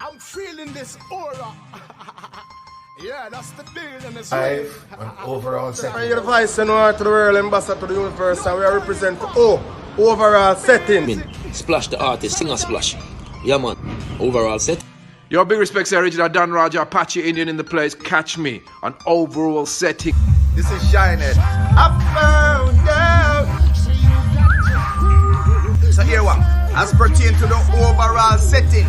I'm feeling this aura. Yeah, that's the deal in this live and overall setting. I get a vice and to the world, ambassador to the universe, and we represent overall setting. Splash the artist, sing a splash. Yeah man, overall set. Your big respects to original Dan Raja, Apache Indian in the place. Catch me on overall setting. This is Shinehead. I found out. So here what? As pertain to the overall setting.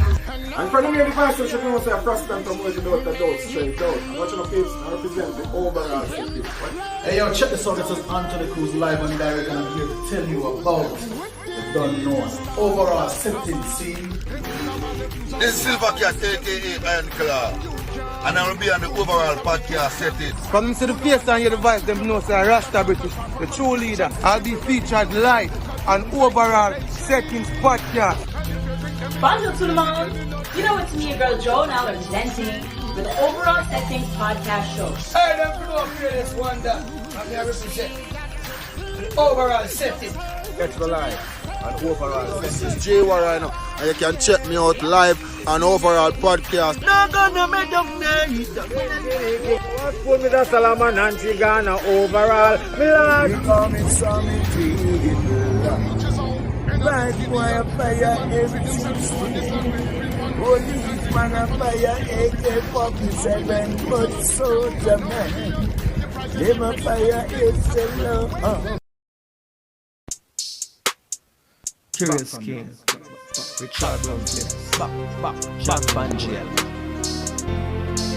And for the main device, you know say a prostant from where you do the straight out. I'm watching a face and represent the overall setting. Hey yo, check this out. This is Anthony Cruz live and direct, and I'm here to tell you about the Don't Know overall setting scene. This is Silver Cat, aka Iron Claw, and I will be on the overall podcast setting. From see the face and hear the voice, them know say Rasta British, the true leader. I'll be featured live on overall settings podcast. Bonjour tout le monde. You know it's me, your girl Joe, now representing with the Overall Settings podcast show. Hey, them know Qurious Wonder. I'm here represent the overall setting. Catch me live on overall This settings. is Jay right now, and you can check me out live on overall podcast. Not gonna make them night. What's good with the Salaman and Chigana overall? Milan. Coming some bad boy a fire everything. Holy man a fire AK-47, but soldier man, them a fire SLO. Qurious King, Richard Love, Jack Banjel.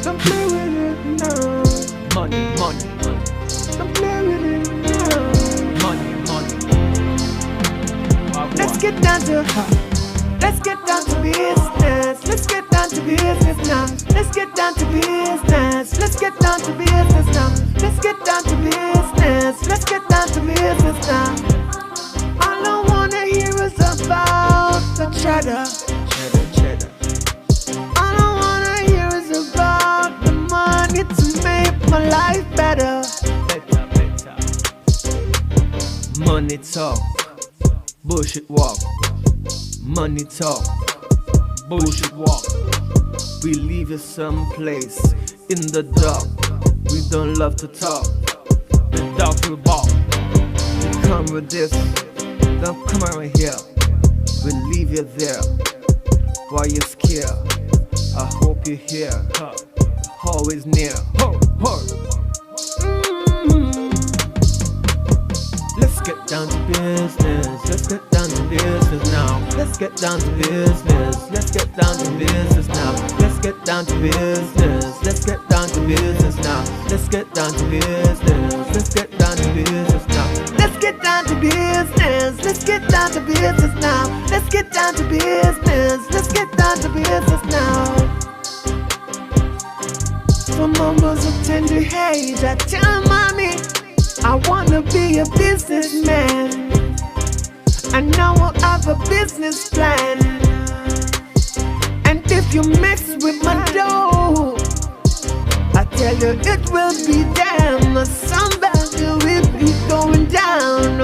Don't play with it now. Money. Don't play with it now. Money. Let's get down to business. Let's get down to business now. Let's get down to business. Let's get down to business now. Let's get down to business. Let's get down to business now. All I wanna hear is about the cheddar. All I wanna hear is about the money to make my life better. Money talk. Bullshit walk, money talk, bullshit walk. We leave you someplace in the dark. We don't love to talk, the dog will bark. You come with this, don't come around here. We leave you there, while you're scared. I hope you're here, always near. Let's get down to business. Let's get down to business now. Let's get down to business. Let's get down to business now. Let's get down to business. Let's get down to business now. Let's get down to business. Let's get down to business now. Let's get down to business. Let's get down to business now. Let's get down to business. Let's get down to business now. From almost a tender age, I tell mommy I wanna be a businessman, and now I have a business plan. And if you mix with my dough, I tell you it will be damn. Somebody will be going down.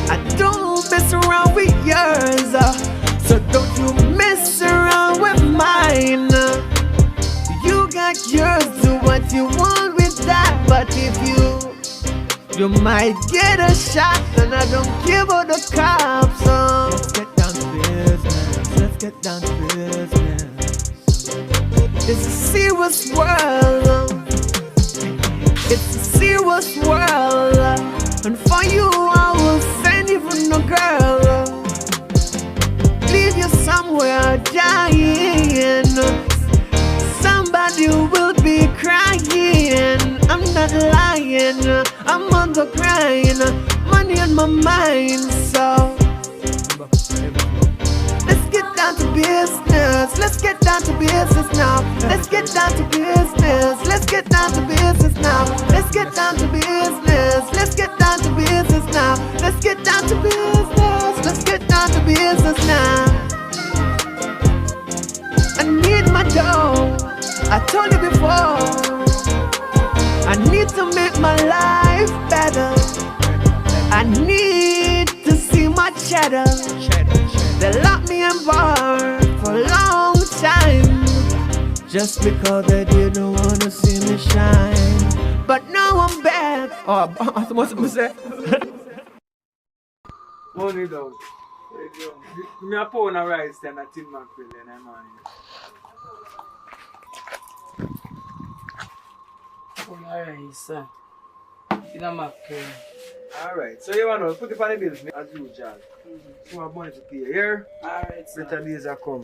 I don't mess around with yours, so don't you mess around with mine. You got yours, do what you want with that. But if you might get a shot, and I don't give all the cops. Let's get down to business. Let's get down to business. It's a serious world. It's a serious world. And for you, I will send even a girl. Leave you somewhere dying. Somebody will be crying. I'm not lying, I'm on the grind. Money on my mind, so let's get down to business. Let's get down to business now. Let's get down to business. Let's get down to business now. Let's get down to business. Let's get down to business now. Let's get down to business. Let's get down to business now. I need my dough. I told you before, I need to make my life better. I need to see my cheddar. They lock me in bar just because they didn't want to see me shine. But now I'm back. Oh, what's I say? Money down. Me a pound of rice and a tin mackerel and I'm on Oh, rice, in a mackerel. Alright, so you want to put it on the bills as usual. You have money to pay here. Alright, sir. Better days are come.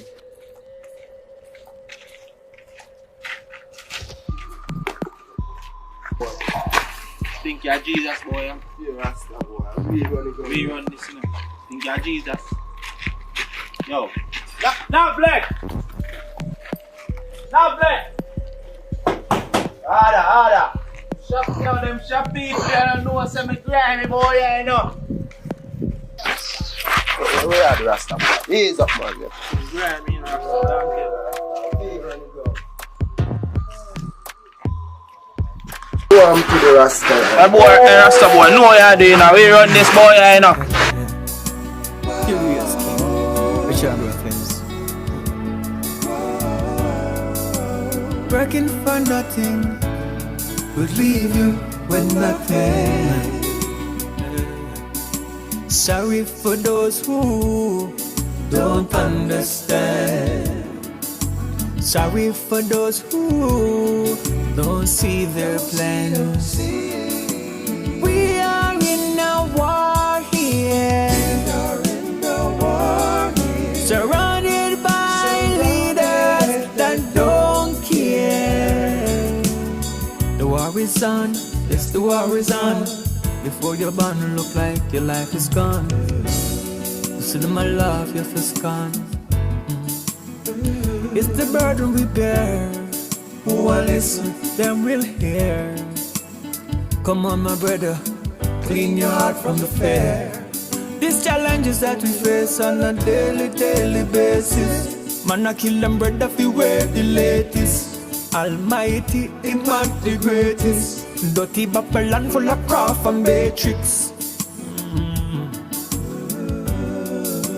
Think you're Jesus, boy. Yeah, Rasta boy. We gonna go. We run this, you know. Think you're Jesus. Yo. Now, Black! Now, Black! Harder. Shop, yo, them shop people, you don't know what's me grimy, boy, you know. Where are the Rasta boy? Ease up, man. Grimy, you know. Go on to the Rasta. My boy, Rasta boy, know you're doing now. We run this boy, you know. Qurious King, Richard Reference. Working for nothing would leave you with nothing. Sorry for those who don't understand. Sorry for those who don't see their plan. We are in a war here. Surrounded by leaders that don't care. The war is on, yes, the war is on. Before you're born, look like your life is gone. You see my love, your face gone. It's the burden we bear. Who will listen, them will hear. Come on, my brother, clean your heart from the fear. These challenges that we face on a daily basis. Man, I kill them brother if you wear the latest. Almighty, him not the greatest. Dirty Babylon full of craft and matrix.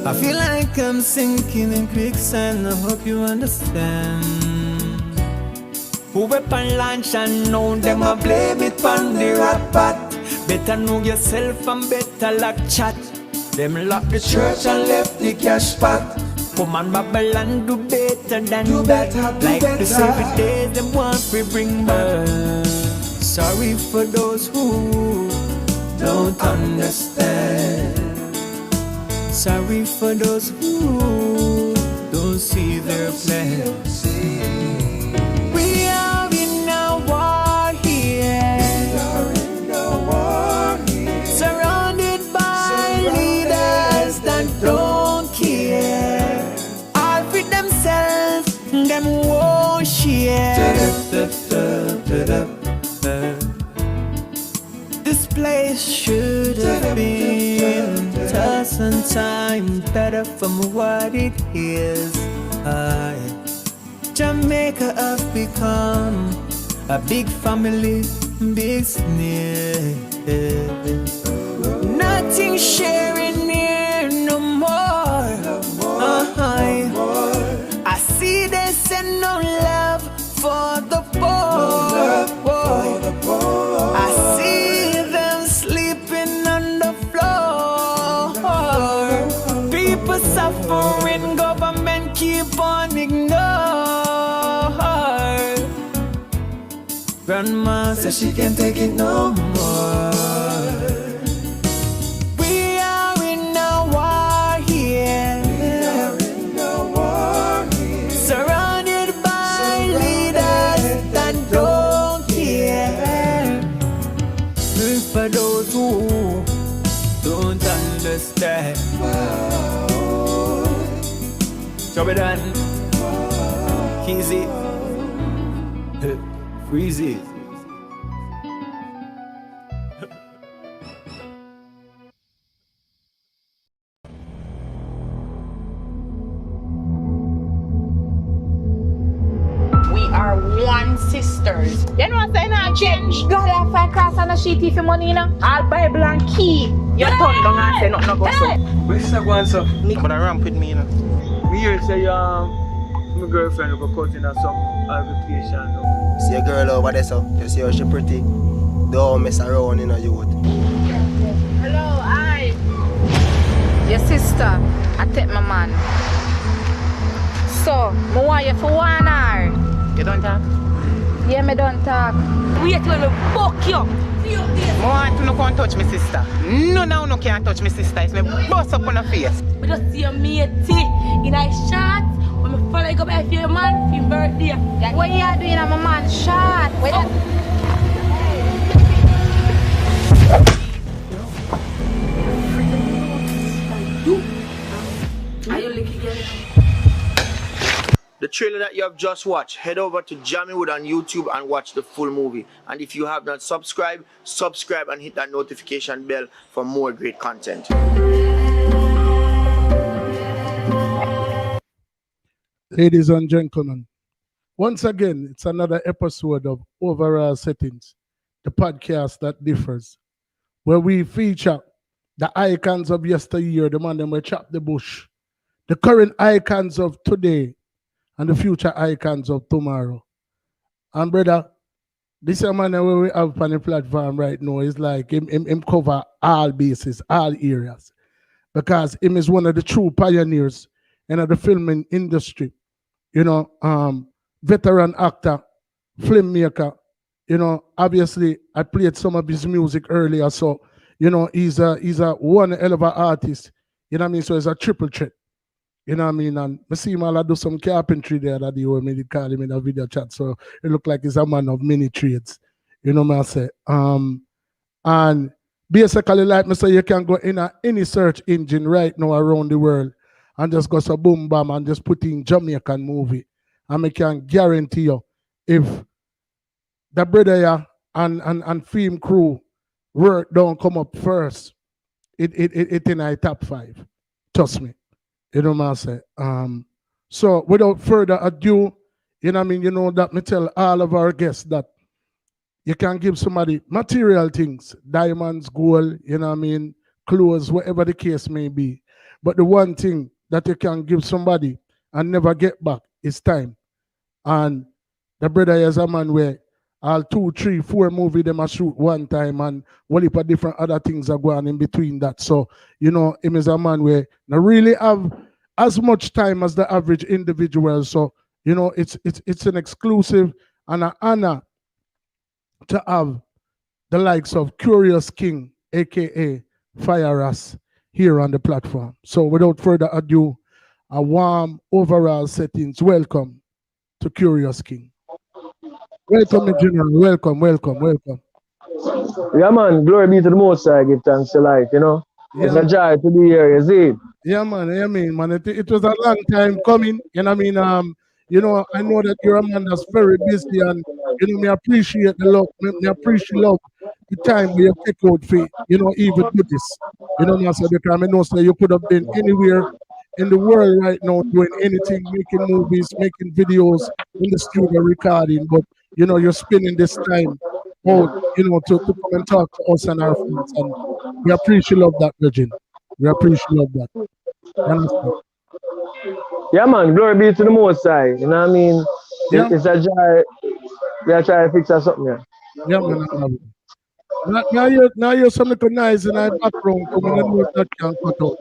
I feel like I'm sinking in quicksand. I hope you understand. Who weapon launch and know them a blame it on the rat pot. Better know yourself and better lock chat. Them lock the church and left the cash pot. Come on Babylon, do better than that. Like the 7 days them want we bring back. Sorry for those who don't understand. Sorry for those who don't see their plan. We are in a war here. Surrounded by leaders that don't care. All for themselves, them won't share. This place should have been tough and time better from what it is. Jamaica have become a big family, big sneer. Nothing sharing here no more. I see they send no love for the poor. I see them sleeping on the floor. People suffering, government keep on ignoring. Grandma says she can't take it no more. We are in a war here. Surrounded by leaders that don't care. For those who don't understand. Job it done. Easy. Freezy. We are one sisters. You know what I'm saying? I change. God, I find cross on the sheet if you money, you know. All Bible and key. You turn down and say nothing no go so. Where's that one, sir? But I ramp with me, you know. We hear say My girlfriend will go cousin or some altercation. See a girl over there, so you see how she pretty. Don't mess around in a youth. Hello, hi. Your sister, I take my man. So, I want you for 1 hour. You don't talk? Yeah, me don't talk. Wait till me fuck you. I want to no come touch my sister. No, now no can't touch my sister. It's me bust up on her face. We just see a matey in a shot. When me follow you go back for your man for your birthday. What you are doing at my man shot? Are you looking again? The trailer that you have just watched, head over to Jammywood on YouTube and watch the full movie. And if you have not subscribed, subscribe and hit that notification bell for more great content. Ladies and gentlemen, once again, it's another episode of Overall Settings, the podcast that differs, where we feature the icons of yesteryear, the man that will chop the bush, the current icons of today, and the future icons of tomorrow. And brother, this man that we have on the platform right now is like him cover all bases, all areas, because him is one of the true pioneers in the filming industry. You know, veteran actor, filmmaker. You know, obviously I played some of his music earlier, so you know he's a one hell of an artist. You know what I mean? So it's a triple threat. You know what I mean? And I see him all do some carpentry there that day when they call him in a video chat. So it look like he's a man of many trades. You know what I say? And basically, like me say, you can go in any search engine right now around the world and just go so boom bam and just put in Jamaican movie. And I can guarantee you, if the brother here and film crew work don't come up first, it in a top 5. Trust me. You know what I say? So without further ado, you know what I mean, you know that me tell all of our guests that you can give somebody material things, diamonds, gold, you know what I mean, clothes, whatever the case may be. But the one thing that you can give somebody and never get back is time. And the brother is a man where all 2, 3, 4 movies them a shoot one time and one heap of different other things are going in between that. So, you know, him is a man where not really have as much time as the average individual. So, you know, it's an exclusive and an honor to have the likes of Qurious King, aka Fire Us, here on the platform. So without further ado, a warm overall settings. Welcome to Qurious King. Welcome, General. Welcome. Yeah, man. Glory be to the Most High. Give thanks to life, you know. Yeah. It's a joy to be here, you see. Yeah, man. It was a long time coming. You know what I mean? You know, I know that you're a man that's very busy and, you know, me appreciate the love. Me appreciate the time where you take out for, you know, even do this. You know what I'm saying? Because I know so you could have been anywhere in the world right now doing anything, making movies, making videos, in the studio recording, but you know, you're spending this time out, you know, to come and talk to us and our friends. And we appreciate that, Virgin. We appreciate that. You understand? Yeah, man. Glory be to the Most High. You know what I mean? Yeah. It's a joy. We are trying to fix something here. Yeah, man. Now you're something nice in our background. Coming and know that can cut out.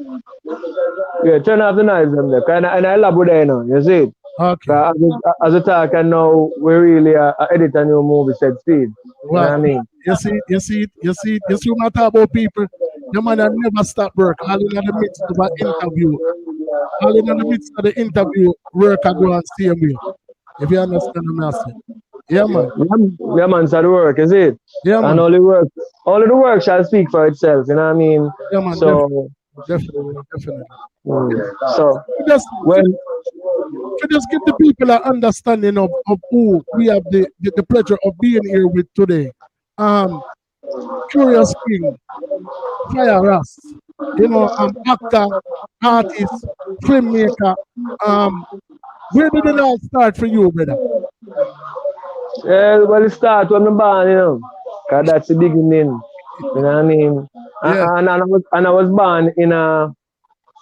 Yeah, turn off the noise them there. And I love what I know. You see it? Okay. As a talk, and now we really edit a new movie set speed. You know what I mean? You see what I talk about people. The man that never stop work. All in the midst of an interview. All in the midst of the interview, work and go and see me. If you understand what I'm saying. Yeah, man. Yeah, man, so the work, is it? Yeah, man. And all the work shall speak for itself, you know what I mean? Yeah, man. So, definitely. So, just give the people an understanding of who we have the pleasure of being here with today. Qurious King, Fire Us, you know, actor, artist, filmmaker. Where did it all start for you, brother? Well, it started when I'm born, you know, because that's the beginning. You know what I mean? Yeah. And I was born in a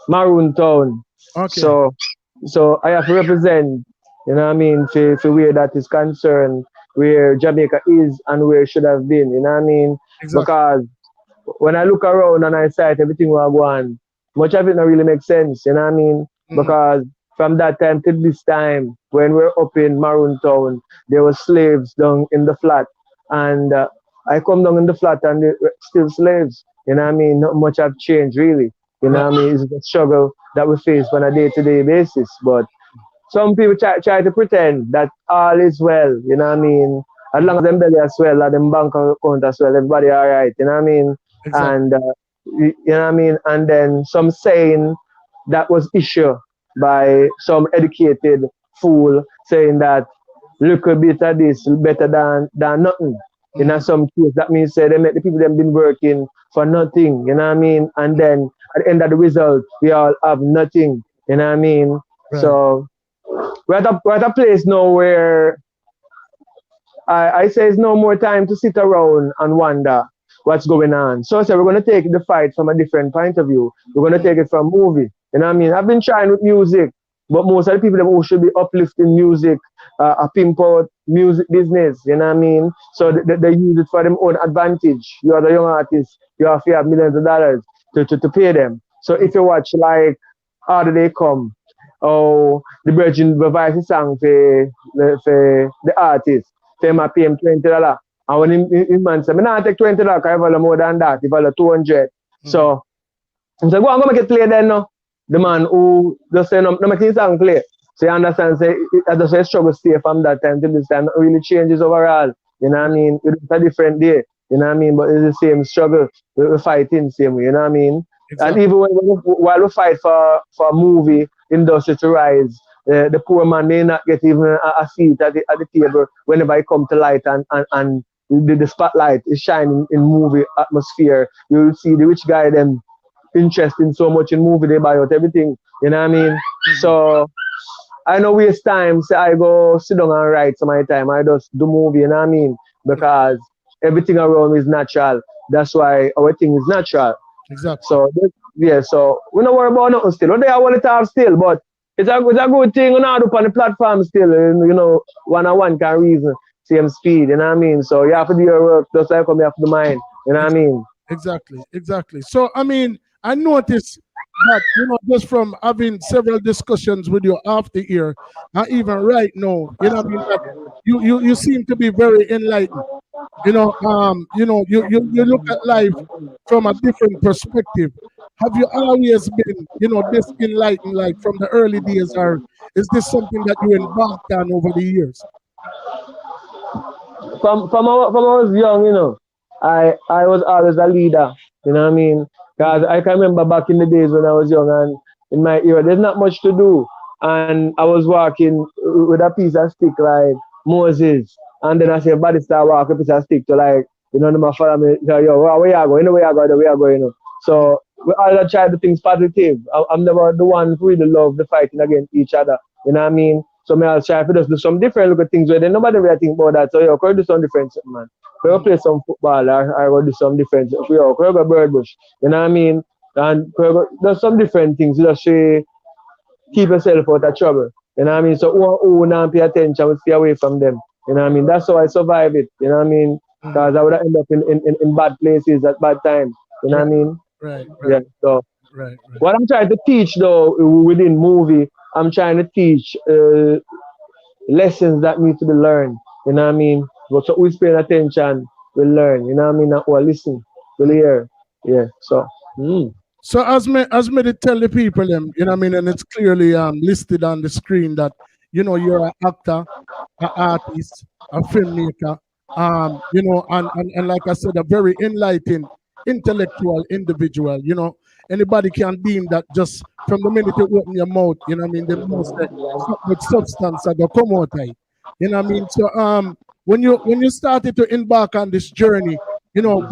maroon town. Okay. So I have to represent You know what I mean? For where that is concerned, where Jamaica is and where it should have been. You know what I mean? Exactly. Because when I look around and I sight everything we are going, much of it not really makes sense. You know what I mean? Because from that time to this time, when we're up in Maroon Town, there were slaves down in the flat, and I come down in the flat and they were still slaves. You know what I mean? Not much have changed really. You know what I mean? It's a struggle that we face on a day-to-day basis. But some people try to pretend that all is well, you know what I mean? As long as them belly as well, and them bank account as well, everybody all right, you know what I mean? Exactly. And you know what I mean? And then some saying that was issued by some educated fool saying that little bit of this better than nothing. You know, some case that means say they make the people them been working for nothing, you know what I mean? And then at the end of the result, we all have nothing, you know what I mean? Right. So we're at a place now where I say it's no more time to sit around and wonder what's going on. So we're going to take the fight from a different point of view. We're going to take it from movie. You know what I mean? I've been trying with music, but most of the people who should be uplifting music pimp out music business. You know what I mean? So they use it for their own advantage. You are the young artist. You have to have millions of dollars to pay them. So if you watch like How Do They Come, or the Virgin revise the song for the artist, they might pay him $20. And when him man say, I not take $20 because I value more than that, I value 200. So I say, go on, go make it play then no. The man who just say no make his song play. So you understand, say I just say struggle stay from that time to this time, not really changes overall. You know what I mean? It's a different day. You know what I mean? But it's the same struggle. We're fighting same way, you know what I mean? Exactly. And even while we fight for a movie industry to rise, the poor man may not get even a seat at the table whenever I come to light and the spotlight is shining in movie atmosphere. You will see the rich guy them interested so much in movie, they buy out everything. You know what I mean? So I know waste time, so I go sit down and write some of my time. I just do movie, you know what I mean? Because everything around me is natural. That's why our thing is natural. Exactly. So yeah, so we don't worry about nothing still. I want to talk still, but it's a good thing you know up on the platform still. You know, one can reason same speed, you know what I mean? So you have to do your work just like you have to do mine. You know what I mean? Exactly. So I mean, I noticed that, you know, just from having several discussions with you after here, and even right now, you know what I mean, that you seem to be very enlightened. You know, you look at life from a different perspective. Have you always been, you know, this enlightened, like from the early days, or is this something that you embarked on over the years? From I was young, you know, I was always a leader. You know what I mean? Because I can remember back in the days when I was young and in my era, there's not much to do. And I was walking with a piece of stick like Moses. And then I say, body start walking with a piece of stick to like, you know, my father me, yo, where you go? You know where you go, where you go, you know. So we all try to do things positive. I'm never the one who really love the fighting against each other. You know what I mean? So I'll try to just do some different look at things where then nobody really think about that. So yo, could do some different something, man. Could play some football or I will do some different stuff. Yo, could go bird bush. You know what I mean? And there's some different things just to keep yourself out of trouble. You know what I mean? So who not pay attention, will stay away from them. You know what I mean? That's how I survive it. You know what I mean? Because I would end up in bad places at bad times. You know what I mean? Right. Yeah. So right. What I'm trying to teach though within movie, I'm trying to teach lessons that need to be learned. You know what I mean? But so we pay attention, we learn. You know what I mean? Or listen, we'll hear. Yeah. So. So as me to tell the people them, you know what I mean, and it's clearly listed on the screen that, you know, you're an actor, an artist, a filmmaker, you know, and like I said, a very enlightened, intellectual individual. You know, anybody can deem that just from the minute you open your mouth, you know what I mean, the most with substance that will come out of it. You know what I mean? So when you started to embark on this journey, you know,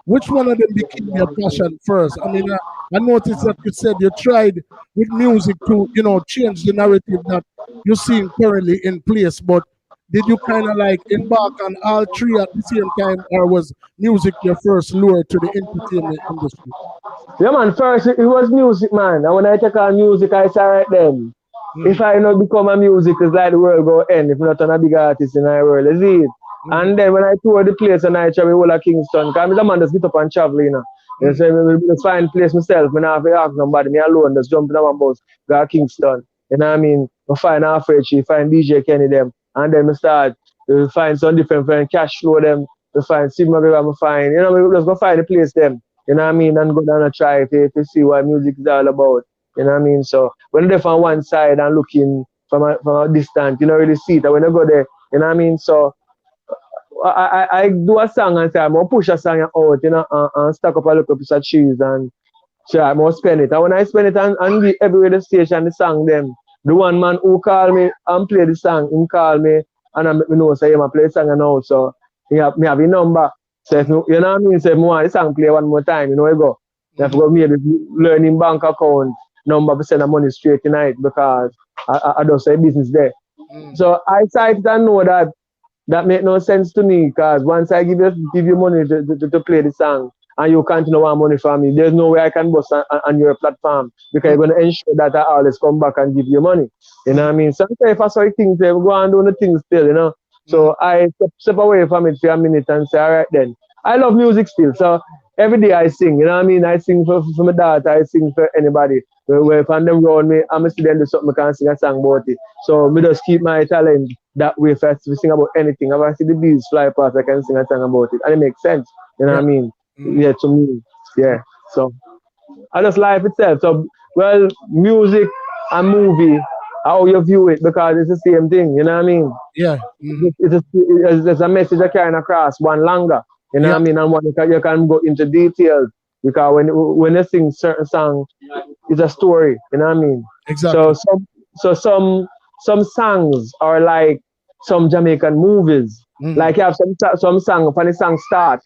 which one of them became your passion first? I mean, I noticed that you said you tried with music to, you know, change the narrative that you're seeing currently in place, but did you kind of like embark on all three at the same time, or was music your first lure to the entertainment industry? Yeah, man, first it was music, man. And when I take on music, I say right then, If I not become a music, it's like the world go end. If not on a big artist in our world, is it? And then when I tour the place and I travel all of Kingston, because I'm a man just get up and travel, you know. You say, I just find place myself, I don't have to ask nobody, me alone, just jump in my bus, go to Kingston. You know what I mean? I find Alfred, find DJ Kenny them, and then I start find some different friend, cash flow them, to find Sigma River, I find, you know, we just go find the place them, you know what I mean, and go down and try to see what music is all about. You know what I mean? So when they're on one side and looking from a distance, you don't really see it. And when I go there, you know what I mean? So I do a song and say I'm gonna push a song out, you know, and stack up a little piece of cheese and so I'm gonna spend it. And when I spend it and everywhere the station, the song them, the one man who call me and play the song, him call me and I make me know say him play the song and now. So me have a number. So if you know what I mean, say if I want the song play one more time, you know where you go. You have to go maybe learn in bank account number to send the money straight tonight because I don't say business there. So I started to know that make no sense to me because once I give you money to play the song and you continue want money from me, there's no way I can bust on your platform because you're going to ensure that I always come back and give you money. You know what I mean? Sometimes if I saw things, they go and do the things still, you know. So I step away from it for a minute and say, all right then. I love music still. So every day I sing, you know what I mean? I sing for my daughter, I sing for anybody. Where if I'm them around me, I'm still them do something, I can sing a song about it. So me just keep my talent that way if I sing about anything. If I see the bees fly past, I can sing a song about it. And it makes sense. You know what I mean? Yeah, to me. Yeah. So I just life itself. So well, music and movie, how you view it, because it's the same thing, you know what I mean? Yeah. It's a message that carrying across one longer. You know what I mean? And one you can go into details because when you sing certain song, it's a story. You know what I mean? Exactly. So some songs are like some Jamaican movies. Like you have some song, when the song start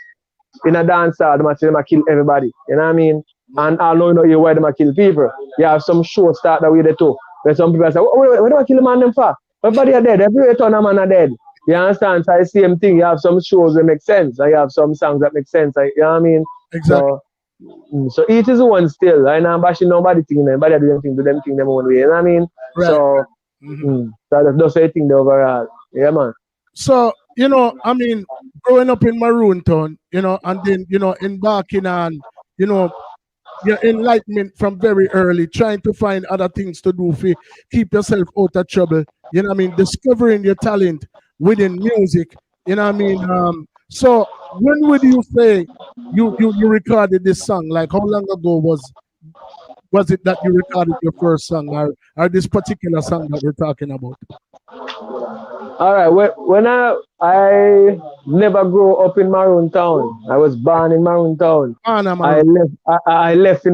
in a dance hall, they kill everybody. You know what I mean? And I know you why they kill people. You have some show start that way there too. Where some people say, why do I kill a man them for? Everybody are dead. Every turn a man are dead. You understand? So it's the same thing. You have some shows that make sense. And you have some songs that make sense. You know what I mean? Exactly. So each is one still. I'm not bashing nobody thing. Nobody do them thing them own way. You know what I mean? Right. So, so that's the thing overall. Yeah, man. So, you know, I mean, growing up in Maroon Town, you know, and then, you know, embarking on, you know, your enlightenment from very early, trying to find other things to do for keep yourself out of trouble. You know what I mean? Discovering your talent within music. You know what I mean? So when would you say you recorded this song? Like how long ago was it that you recorded your first song, or this particular song that we're talking about? All right. When I never grew up in Maroon Town. I was born in Maroon Town. I left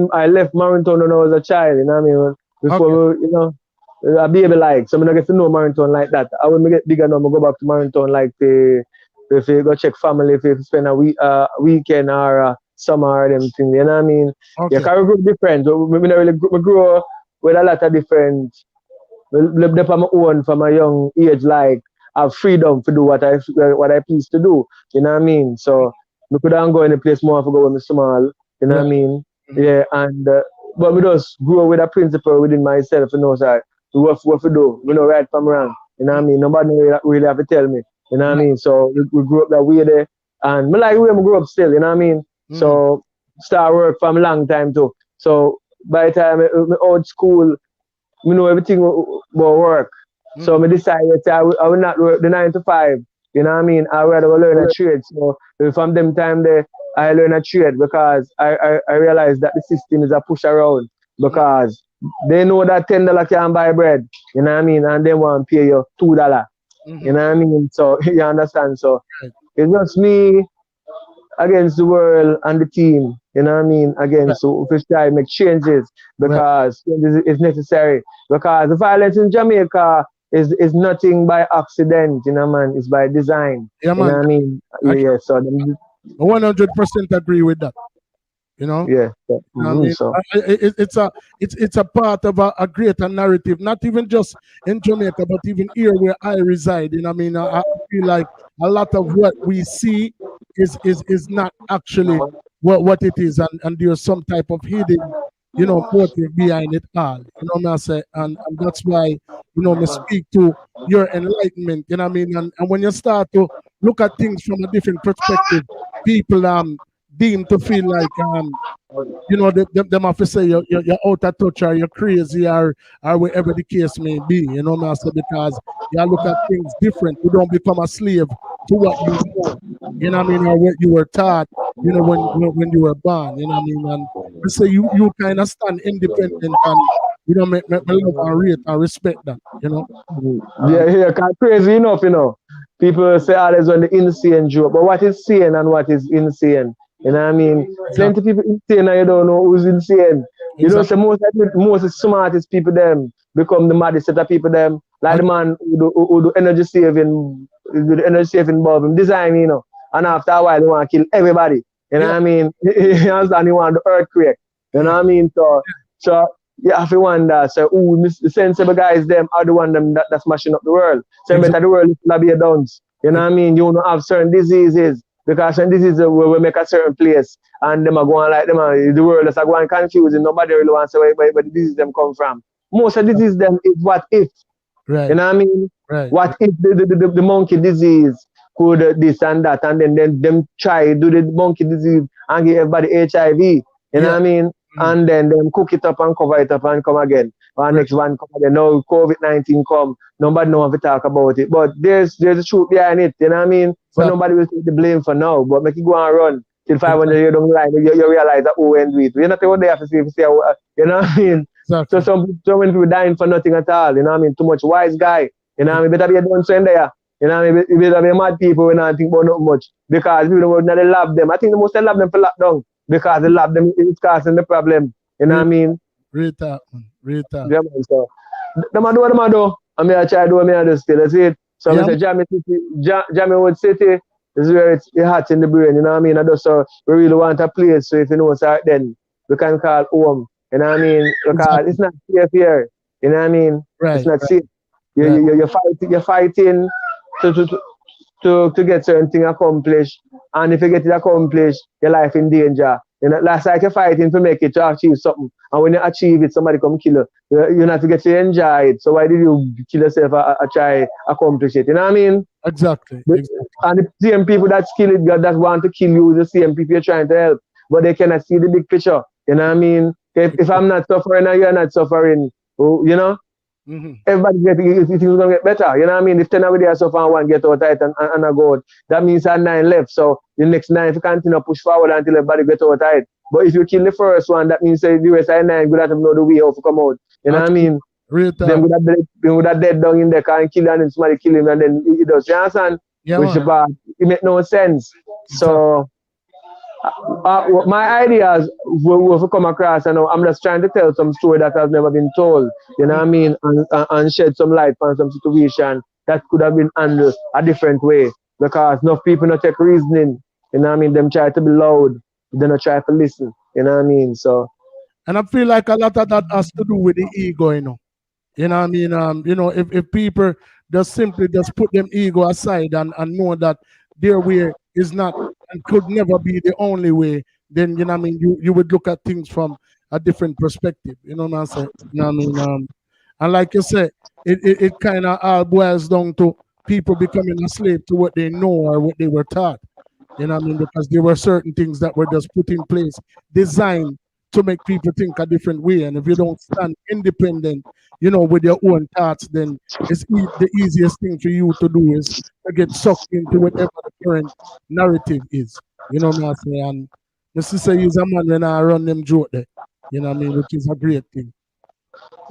Maroon Town when I was a child. You know what I mean? Before you know, a baby like. So I don't get to know Maroon Town like that. I when I get bigger now, I go back to Maroon Town like if you go check family, if you spend a weekend or summer or them thing. You know what I mean? Okay. Yeah, because we grew different. We grew up with a lot of different. Live on my own from a young age, like have freedom to do what I please to do. You know what I mean? So we couldn't go in a place more to go when I'm small. You know what I mean? Yeah, and but we just grew up with a principle within myself. You know, so what to do. We know right from wrong. You know what I mean? Nobody really have to tell me. You know what I mean? So we grew up that way there, and me like where we grew up still. You know what I mean? So start work from a long time too. So by the time me out school. I know everything will work. So I decided I will not work the 9 to 5. You know what I mean? I would rather learn a trade. So from them time there, I learn a trade because I realized that the system is a push around because they know that $10 can buy bread. You know what I mean? And they want to pay you $2. You know what I mean? So you understand? So it's just me against the world and the team. You know what I mean? Again, so if we try to make changes because changes is necessary. Because the violence in Jamaica is nothing by accident, you know, man. It's by design. Yeah, man. You know what I mean? Yeah, so 100% agree with that. You know? Yeah. You know I mean? So it's a part of a greater narrative, not even just in Jamaica, but even here where I reside. You know what I mean? I feel like a lot of what we see is not actually what it is, and there's some type of hidden motive behind it all. You know what I say? And that's why, me speak to your enlightenment, you know what I mean? And when you start to look at things from a different perspective, people deem to feel like them have to say you're out of touch or you're crazy or whatever the case may be, you know what I say? Because you look at things different. You don't become a slave to what you know, you know what I mean, or what you were taught, when you were born, you know what I mean? And I say you kind of stand independent and, make love and rate and respect that, Yeah, crazy enough, People say, there's on the insane joke, but what is sane and what is insane? You know what I mean? Plenty of people insane and you don't know who's insane. You know, so most of the smartest people them become the maddest set of people them. Like the man who do energy saving, bulb, him design, and after a while they want to kill everybody. You know what I mean? You understand? He want the earthquake. You know what I mean? So you have to wonder, so the sensible guys them are the one them that's smashing up the world. So better the world is gonna be a dance. You know what I mean? You don't have certain diseases. Because certain diseases where we make a certain place and them are going like them the world is going confusing. Nobody really wants to say where the disease them come from. Most of the disease them is what if. Right. You know what I mean? Right. What if the monkey disease could this and that, and then them try do the monkey disease and give everybody HIV. You know what I mean? And then them cook it up and cover it up and come again. And next one come again. Now COVID-19 come, nobody know how to talk about it. But there's a truth behind it, you know what I mean? But nobody will take the blame for now. But make it go and run till 500 years down the line, you realize that who went with. You're not what they have to say, you know what I mean? Exactly. So so many people dying for nothing at all, you know what I mean? Too much wise guy. You know what I mean? Better be a done so in there. You know what I mean? You better be mad people when I think about not much. Because people don't know they love them. I think the most they love them for lockdown. Because they love them, it's causing the problem. You know what I mean? Read that, man. Read that. Yeah, man. So, them do what them do. I mean, I try to do what I do still. That's it. So, I say, Jamie Wood City is where it's hot in the brain. You know what I mean? I just so we really want a place. So, if you know, so then we can call home. You know what I mean? Because it's not safe here. You know what I mean? Right. It's not safe. You're fighting to get certain things accomplished. And if you get it accomplished, your life in danger. You know, last like you're fighting to make it, to achieve something. And when you achieve it, somebody come kill you. You not to get to enjoy it. So why did you kill yourself and try accomplish it? You know what I mean? Exactly. And the same people that kill it, God, that want to kill you, the same people you're trying to help. But they cannot see the big picture. You know what I mean? If I'm not suffering and you're not suffering, you know? Everybody it's going to get better. You know what I mean? If 10 of them suffer and one get out and I go out, that means there are 9 left. So the next 9, if you continue to push forward until everybody get out tight. But if you kill the first one, that means the rest of 9 good at them know the way how to come out. You know what I mean? Them would have dead down in there and kill him and somebody kill him and then it does. You understand? Yeah, which it make no sense. So my ideas will come across, and I'm just trying to tell some story that has never been told, you know what I mean, and shed some light on some situation that could have been handled a different way, because enough people not take reasoning, you know what I mean, them try to be loud, they not try to listen, you know what I mean, so. And I feel like a lot of that has to do with the ego, you know what I mean, if people just simply just put them ego aside and know that their way is not and could never be the only way, then you know what I mean, you would look at things from a different perspective. You know what I'm saying? You know what I mean? And like you said, it kind of all boils down to people becoming a slave to what they know or what they were taught. You know what I mean? Because there were certain things that were just put in place, designed to make people think a different way. And if you don't stand independent, you know, with your own thoughts, then it's the easiest thing for you to do is to get sucked into whatever the current narrative is. You know what I'm saying? And my sister is a man when I run them joke there. You know what I mean? Which is a great thing.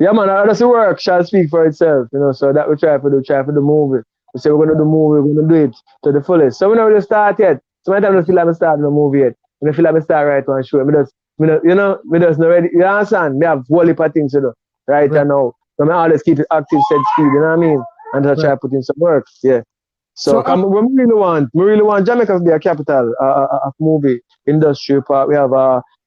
Yeah, man, that's the work shall speak for itself, you know, so that we try for the movie. We say we're going to do the movie, we're going to do it to the fullest. So we never really start yet. Sometimes I don't feel like I'm starting the movie yet. I don't feel like I start right one show. We just not ready. You understand? We have whole heap of things to do right now. So I always keep it active, set speed, you know what I mean? And I try to put in some work, yeah. So we really want Jamaica to be a capital of movie industry. We have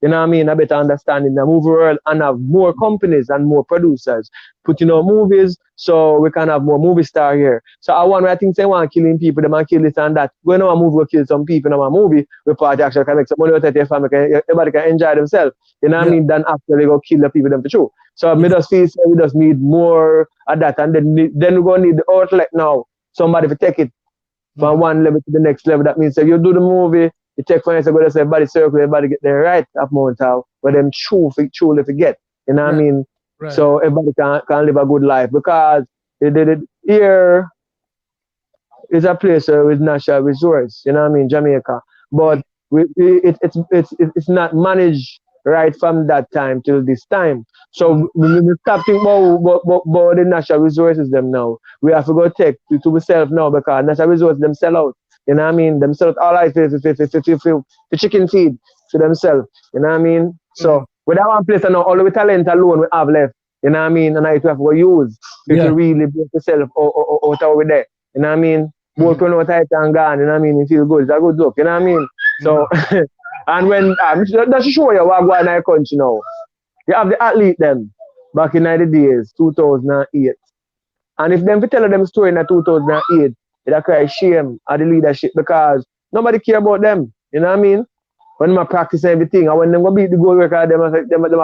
you know what I mean, a better understanding the movie world and have more companies and more producers putting out movies so we can have more movie star here. So I think they want killing people, they want kill this and that. When a movie will kill some people in a movie, we party actually can make some money out of their family, everybody can enjoy themselves. You know what I mean? Then after they go kill the people them for sure. So me just feel say we just need more of that, and then we're gonna need the outlet now. Somebody to take it from one level to the next level. That means if you do the movie, you take for instance, go to say everybody circle, everybody get there right amount of where them truly forget. You know what I mean? Right. So everybody can live a good life, because here is a place with natural resource, you know what I mean, Jamaica. But it's not managed right from that time till this time. So we stop thinking about the natural resources them now. We have to go take to ourselves now, because natural resources them sell out. You know what I mean? Them sell out all life for chicken feed to themselves. You know what I mean? So with that one place now, all the talent alone we have left. You know what I mean? And I have to use to really build yourself out over there. You know what I mean? Both when out tight and gone, you know what I mean? You feel good. It's a good look, you know what I mean? So and when that should show you what going on in the country now. You have the athlete them back in the days, 2008. And if them tell them story in 2008, it'll cry shame at the leadership, because nobody care about them. You know what I mean? When them practice everything, and when them go beat the goal record, them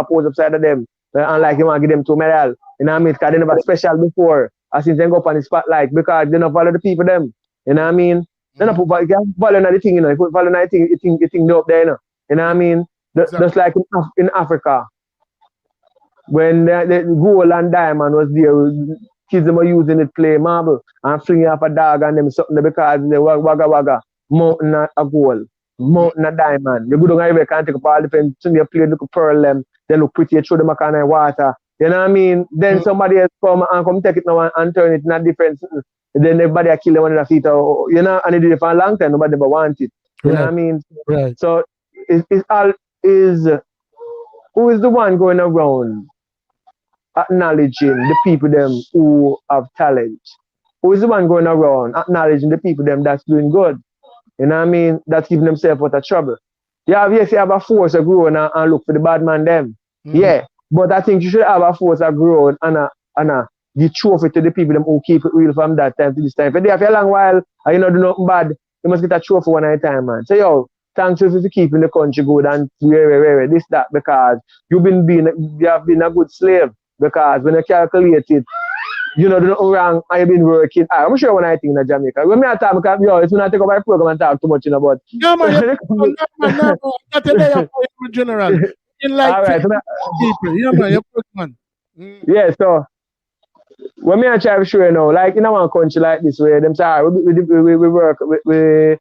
pose upside of them. And like you want to give them 2 medals. You know what I mean? Because they never special before. As since they go up on the spotlight, because they don't follow the people them. You know what I mean? They don't put value on the thing, you know. You put value on the thing, you think up there, you know. You know what I mean? Just like in Africa, when the gold and diamond was there, kids them were using it to play marble and flinging off a dog and them something because they wagga mountain a gold, mountain a diamond. You go down everywhere, can't take up all the pen, so you play look pearl them, they look pretty, you throw them a kind of water. You know what I mean? Then somebody else come take it now and turn it in a different. Then everybody kill them on their feet, or, you know, and they did it for a long time. Nobody ever want it. You know what I mean? Right. So who is the one going around acknowledging the people them who have talent? Who is the one going around acknowledging the people them that's doing good? You know what I mean? That's giving themselves out of trouble. You have a force of growing and look for the bad man them. Yeah. But I think you should have a force of growth and the trophy to the people them who keep it real from that time to this time. If they have a long while and you know do nothing bad, you must get a trophy one at a time, man. So yo, thanks for keeping the country good and this, that, because you have been a good slave, because when you calculate it, you know, do nothing wrong and you've been working. I'm sure when I think in Jamaica. When I talk, it's when I take over my program and talk too much, you know, but yeah, man, not today in general. In like all right, people. Yeah, man, you're good, man. Yeah, so when me and try to show you now, like in one country like this, where them say we work, we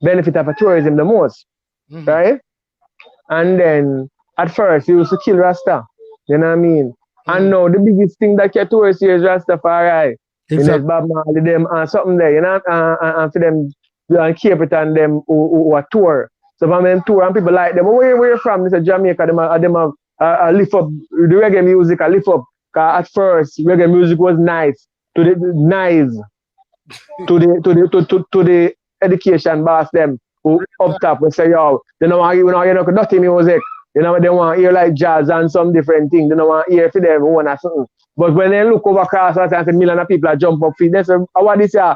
benefit of tourism the most, right? And then at first you used to kill Rasta, you know what I mean? And now the biggest thing that your tourists here is Rastafari. Exactly. You know, it's Bob Marley them and something there, you know, and for them, and Cape it and them who are tour. So from them tour and people like them, but where you from? They say Jamaica, them have lift up the reggae music, lift up. Cause at first reggae music was nice to the education boss them who up top will say, yo, they don't want you know dirty music. You know, they want to hear like jazz and some different things. They don't want to hear for them one or something. But when they look over across and say millions of people are jump up feet, they say, what this year?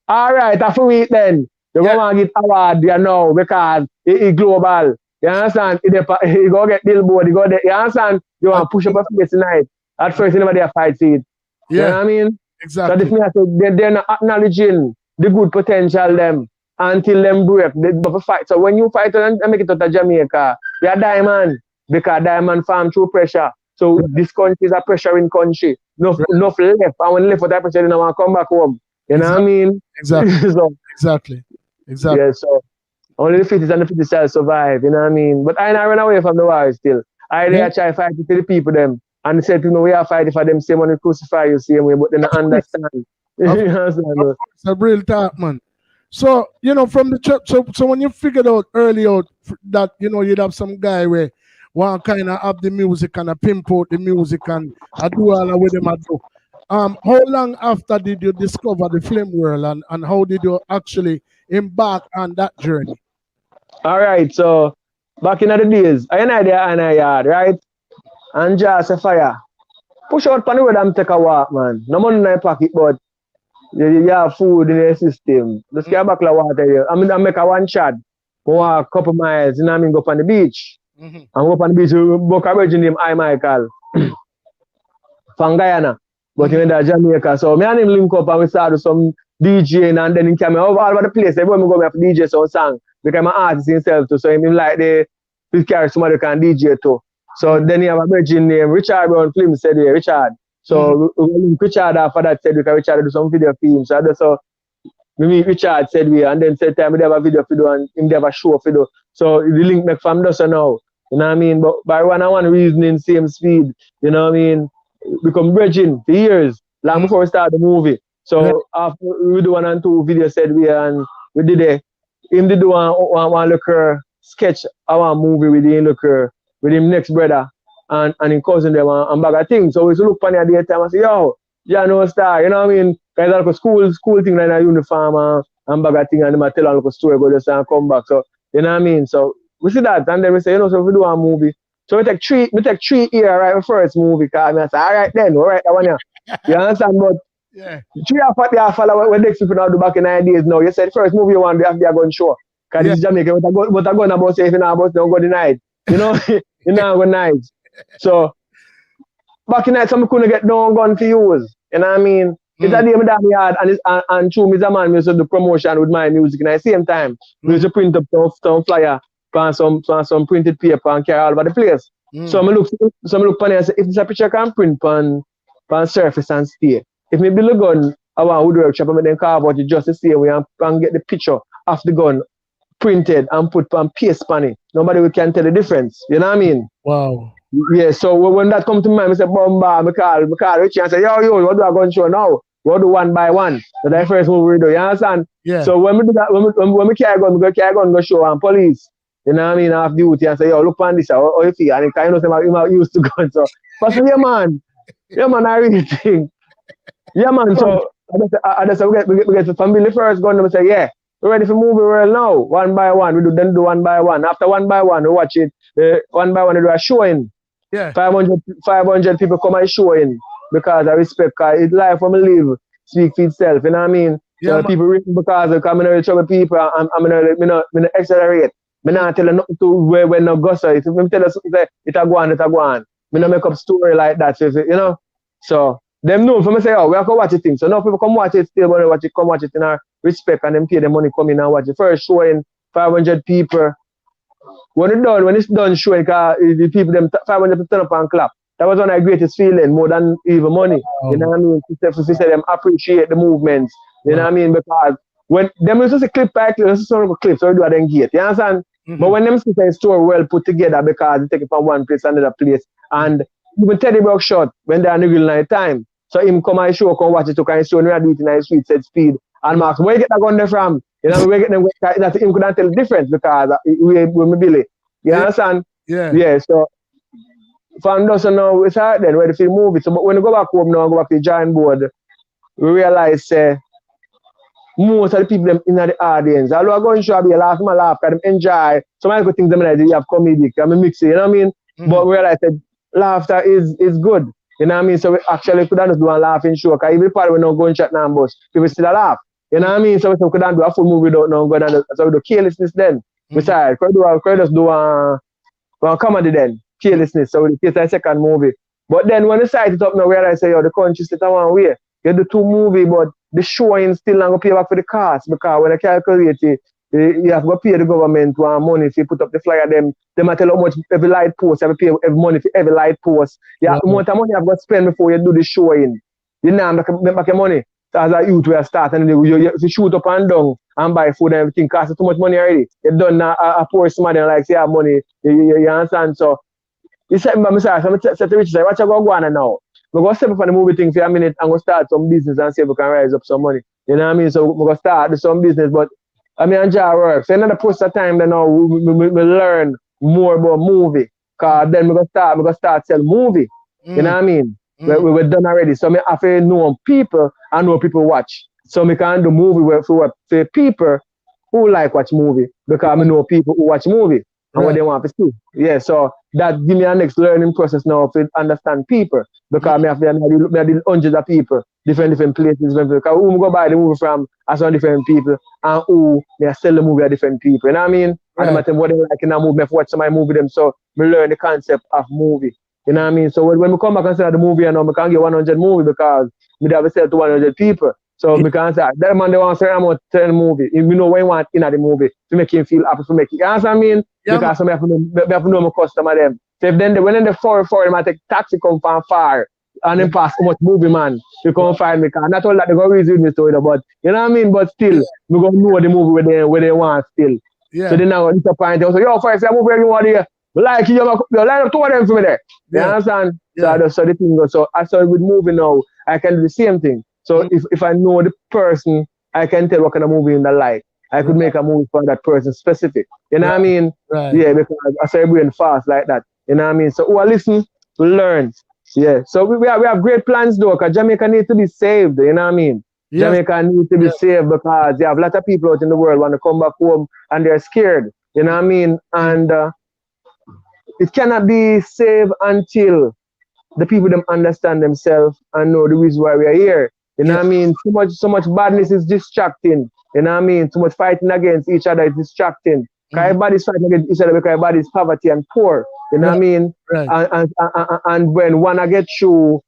All right, that's for it then. They want to get award, you know, because it's global. You understand? You go get billboard, you go there. You understand? You want to push up a face tonight. At first, you never did a fight seed. Yeah. You know what I mean? Exactly. So this means they're not acknowledging the good potential them until them break. They don't fight. So when you fight and make it out of Jamaica, you're diamond, because diamond farm through pressure. So this country is a pressuring country. Enough left. And when left for that pressure, they don't want to come back home. You know what I mean? Exactly. So, exactly. Yeah, so only the fittest and the fittest shall survive. You know what I mean? But I not run away from the war still. I try to fight to the people them. And they said, you know, we are fighting for them same when we crucify you same way, but they don't understand. It's a real talk, man. So, you know, from the church, so when you figured out early out that, you know, you'd have some guy where one kind of have the music and pimp out the music and do all the way them do. How long after did you discover the film world and how did you actually embark on that journey? All right, so back in the days, I know there in a yard, right? And just a fire. Push out on the road and take a walk, man. No money in your pocket, but you have food in your system. Just get a bottle of water here. I make a one shot. Walk a couple miles, you know what I mean? Go up on the beach. And go up on the beach, we book a virgin named I Michael. From Guyana. But he went to Jamaica. So me and him link up and we started some DJing and then he came all over the place. Everyone go up DJ some song. Because I'm an artist himself too. So him like he carry somebody who can DJ too. So then he have a virgin named Richard Brown Film said here, Richard. So we link Richard after that said because Richard do some video films. So we meet Richard said we and then said time we have a video for do and him have a show for do. So the link make from us now. You know what I mean? But by one reasoning, same speed, you know what I mean? Become virgin for years, long before we start the movie. So after we do 1 and 2 videos said we and we did it. Him did do one liquor sketch our movie with him liquor with him next brother and him cousin them and bag of things. So we used to look funny at the time and say, yo, yeah, no star, you know what I mean? Because like a school thing like a uniform and bag of things and them a tell a little story go just and come back. So you know what I mean? So we see that and then we say, you know, so if we do a movie. So we take 3 years, right, my first movie, because I say, all right then, all right, that one here. You understand? But 3 or 4 years follow what next people now do back in the days now. You said first movie you want to have their gun show. Because this is Jamaica, but I gun about say if you know about don't go the night. You know, you know go night. So back in the night, some couldn't get no gun to use. You know what I mean? It's a day my dad yard and through me, man, we used to do promotion with my music. And at the same time, we used to print up some flyer. Some printed paper and carry all over the place. So I look on it and say, if this a picture can print on surface and stay. If me build a gun, I want wood workshop and then carve out it just the same way and get the picture of the gun printed and put on paste on it. Nobody can tell the difference. You know what I mean? Wow. Yeah, so when that come to mind, I say, Bomba, I call Richie and say, yo, what do I gun show now? We do 1 by 1. So that's the first movie we do, you understand? Yeah. So when we do that, when we carry a gun, go show and police. You know what I mean? Off duty and say, yo, look on this, how you feel? And it kind of say, I'm used to gun. So, but so, yeah, man, I really think. Yeah, man, so I just say, we get the family first gun, and we say, yeah, we're ready for movie world now, 1 by 1. We do 1 by 1. After 1 by 1, we watch it. 1 by 1, we do a showing. Yeah. 500 people come and showing because I respect, because it's life when we live, speak for itself, you know what I mean? Yeah, so people reading because I'm going to trouble people, I'm going to accelerate. I not tell nothing to where no gossip. If you tell us something, it'll go on. I don't make up story like that, you know. So them know for me say, oh, we have to watch it thing. So now people come watch it still, but come watch it in our respect and them pay the money come in and watch it. First showing 500 people. When it's done showing, because the people them 500 people turn up and clap. That was one of the greatest feeling, more than even money. Wow. You know what I mean? To say them appreciate the movements. You know what I mean? Because when them used to say clip by clip, it's a clip, so we do it then gate. You understand? But when them see a story well put together because they take it from one place to another place, and even Teddy Brock shot when they're in the real night time. So him come and show, come watch it, to kind of show, and we do it in a sweet set speed. And Max, where you get that gun there from? You know, where you get them, that him couldn't tell the difference because we Billy. You understand? Yeah. Yeah, so from us now, it's hard then, where the film movie. So but when we go back home now and go back to the drawing board, we realize most of the people them in the audience, although I go and show be a laugh, because them enjoy. Some of the things them like, you have comedic, I'm mixing, you know what I mean? But we realize that laughter is good, you know what I mean? So we actually could not do a laughing show, because even part we not going chat now, but people still laugh, you know what I mean? So we could not do a full movie without no going on, so we do carelessness then. Besides, could just do a comedy then, carelessness, so we take a second movie. But then when we size it up now, we realize, yo, the country still one way. You do 2 movies, but the showing still not going to pay back for the cost, because when you calculate it, you have to pay the government money if you put up the flyer. Them might tell how much every light post, you have to pay every money for every light post. You have amount of money you have to spend before you do the showing. You know, make your money. So as a youth, we start and you shoot up and down and buy food and everything, costs too much money already. You done a poor somebody like say have money, you understand? So you said, I'm sorry, so I said to Richard, what you go on now? We're going to step up on the movie thing for a minute and go start some business and see if we can rise up some money. You know what I mean? So we're going to start some business, but I mean, enjoy work. So another process of time, then now we learn more about movie. Because then we're going to start sell movie. You know what I mean? We're done already. So I have to know people and know people watch. So we can do movie for people who like watch movie. Because I know people who watch movie. and what they want to see. Yeah, so that give me a next learning process now to understand people. Because I have to hundreds of people, different places, different people. Because who go buy the movie from are some different people, and who they sell the movie to different people. You know what I mean? And I tell what they like in a movie, I watch somebody movie them, so we learn the concept of movie. You know what I mean? So when we come back and say the movie, I know we can get 100 movie because we have to sell to 100 people. So we can say that man they want to say I'm going to tell the movie. If we know what he want in the movie to make him feel happy, to make it. You understand what I mean? Yeah, because we have to know my customer them. So if then when they for them, I take taxi come from far and then pass so much movie man, you come find me. Not all that they go read me story, but you know what I mean? But still, we gonna know the movie where they want still. Yeah. So then now disappoint them. So yo, for example, movie you want here, like you line up two of them for me there. You understand? Yeah. So the thing goes. So I started with movie now, I can do the same thing. So if I know the person, I can tell what kind of movie in the like. I could make a movie for that person specific. You know what I mean? Right. Yeah, because I started going fast like that. You know what I mean? So who are listening, we learn. Yeah. So we have great plans though, because Jamaica needs to be saved. You know what I mean? Yes. Jamaica needs to be saved because you have a lot of people out in the world want to come back home and they're scared. You know what I mean? And it cannot be saved until the people them understand themselves and know the reason why we are here. You know what I mean? So much badness is distracting. You know what I mean? Too much fighting against each other is distracting. Everybody's fighting against each other because everybody's poverty and poor. You know what I mean? Right. And when one get through,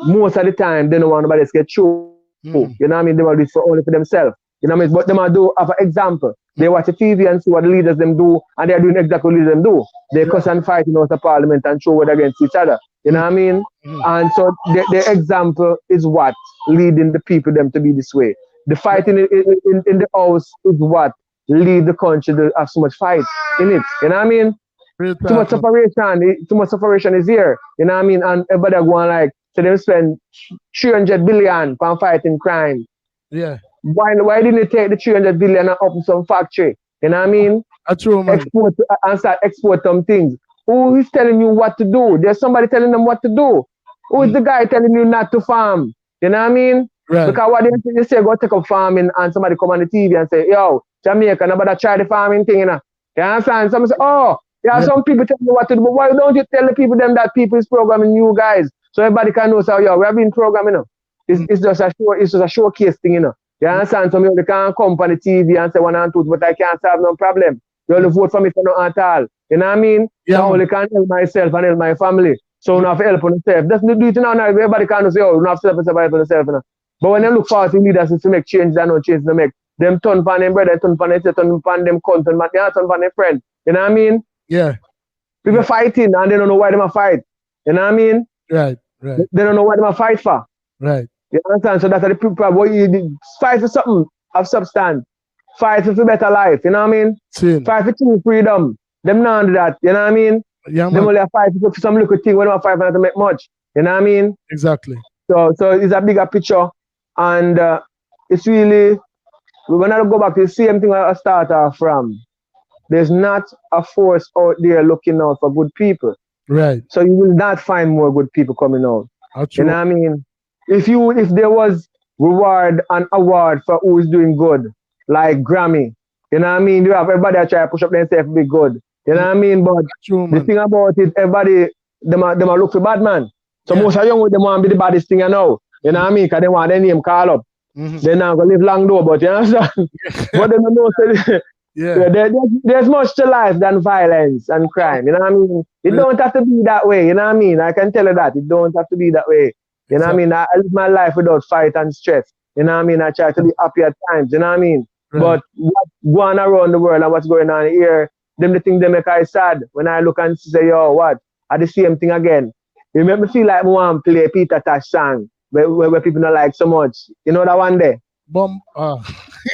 most of the time, they don't want nobody else get through. You know what I mean? They want to do it only for themselves. You know what I mean? But they might do, for example, they watch the TV and see what the leaders them do, and they're doing exactly what the leaders them do. They cuss and fight in the parliament and throw it against each other. You know what I mean? And so the example is what leading the people them to be this way. The fighting in the house is what lead the country to have so much fight in it. You know what I mean? Too much separation is here. You know what I mean? And everybody are going like, so they spend 300 billion on fighting crime. Yeah. Why didn't they take the 300 billion and open some factory? You know what I mean? That's true, man. Export some things. Who is telling you what to do? There's somebody telling them what to do. Who is the guy telling you not to farm? You know what I mean? Right. Because what they say, go take up farming, and somebody come on the TV and say, yo, Jamaica, nobody try the farming thing, you know? You understand? Some say, oh, some people tell you what to do, but why don't you tell the people them that people is programming you guys? So everybody can know, so yo, we have been programming, you know? It's just a showcase thing, you know? You understand? So they can't come on the TV and say one and two, but I can't solve no problem. You only vote for me for no at all. You know what I mean? Yeah. So I only can help myself and help my family. So you have to help on yourself. Just do it now. Everybody can't say, oh, you have to help yourself. You know? But when they look for leaders to make changes and no changes to make, them turn upon them brother, turn upon them, turn upon them cousin, turn upon them friend. You know what I mean? Yeah. People fighting and they don't know why they might fight. You know what I mean? Right. They don't know what they might fight for. Right. You understand? So that's the people fight for something of substance. Fight for better life. You know what I mean? Fight for true freedom. Them not do that. You know what I mean? Yeah, them only fight for some little thing when they fight for not to make much. You know what I mean? Exactly. So it's a bigger picture. And it's really, we're going to go back to the same thing I start off from. There's not a force out there looking out for good people. Right. So you will not find more good people coming out. You know what I mean? If there was reward and award for who is doing good, like Grammy, you know what I mean? You have everybody that try to push up themselves to be good. You know what I mean? But the thing about it, everybody, them are look for bad man. So most of young them want to be the baddest thing I know. You know what I mean? Because they want their name call up. They're not going to live long though, but you understand? But they don't know. There's much to life than violence and crime. You know what I mean? It don't have to be that way. You know what I mean? I can tell you that. It don't have to be that way. You know what I mean? I live my life without fight and stress. You know what I mean? I try to be happy at times. You know what I mean? But what's going around the world and what's going on here, the thing they make I sad when I look and say, yo, what? Are the same thing again? It make me feel like I want to play Peter Tosh song where people don't like so much. You know that one day?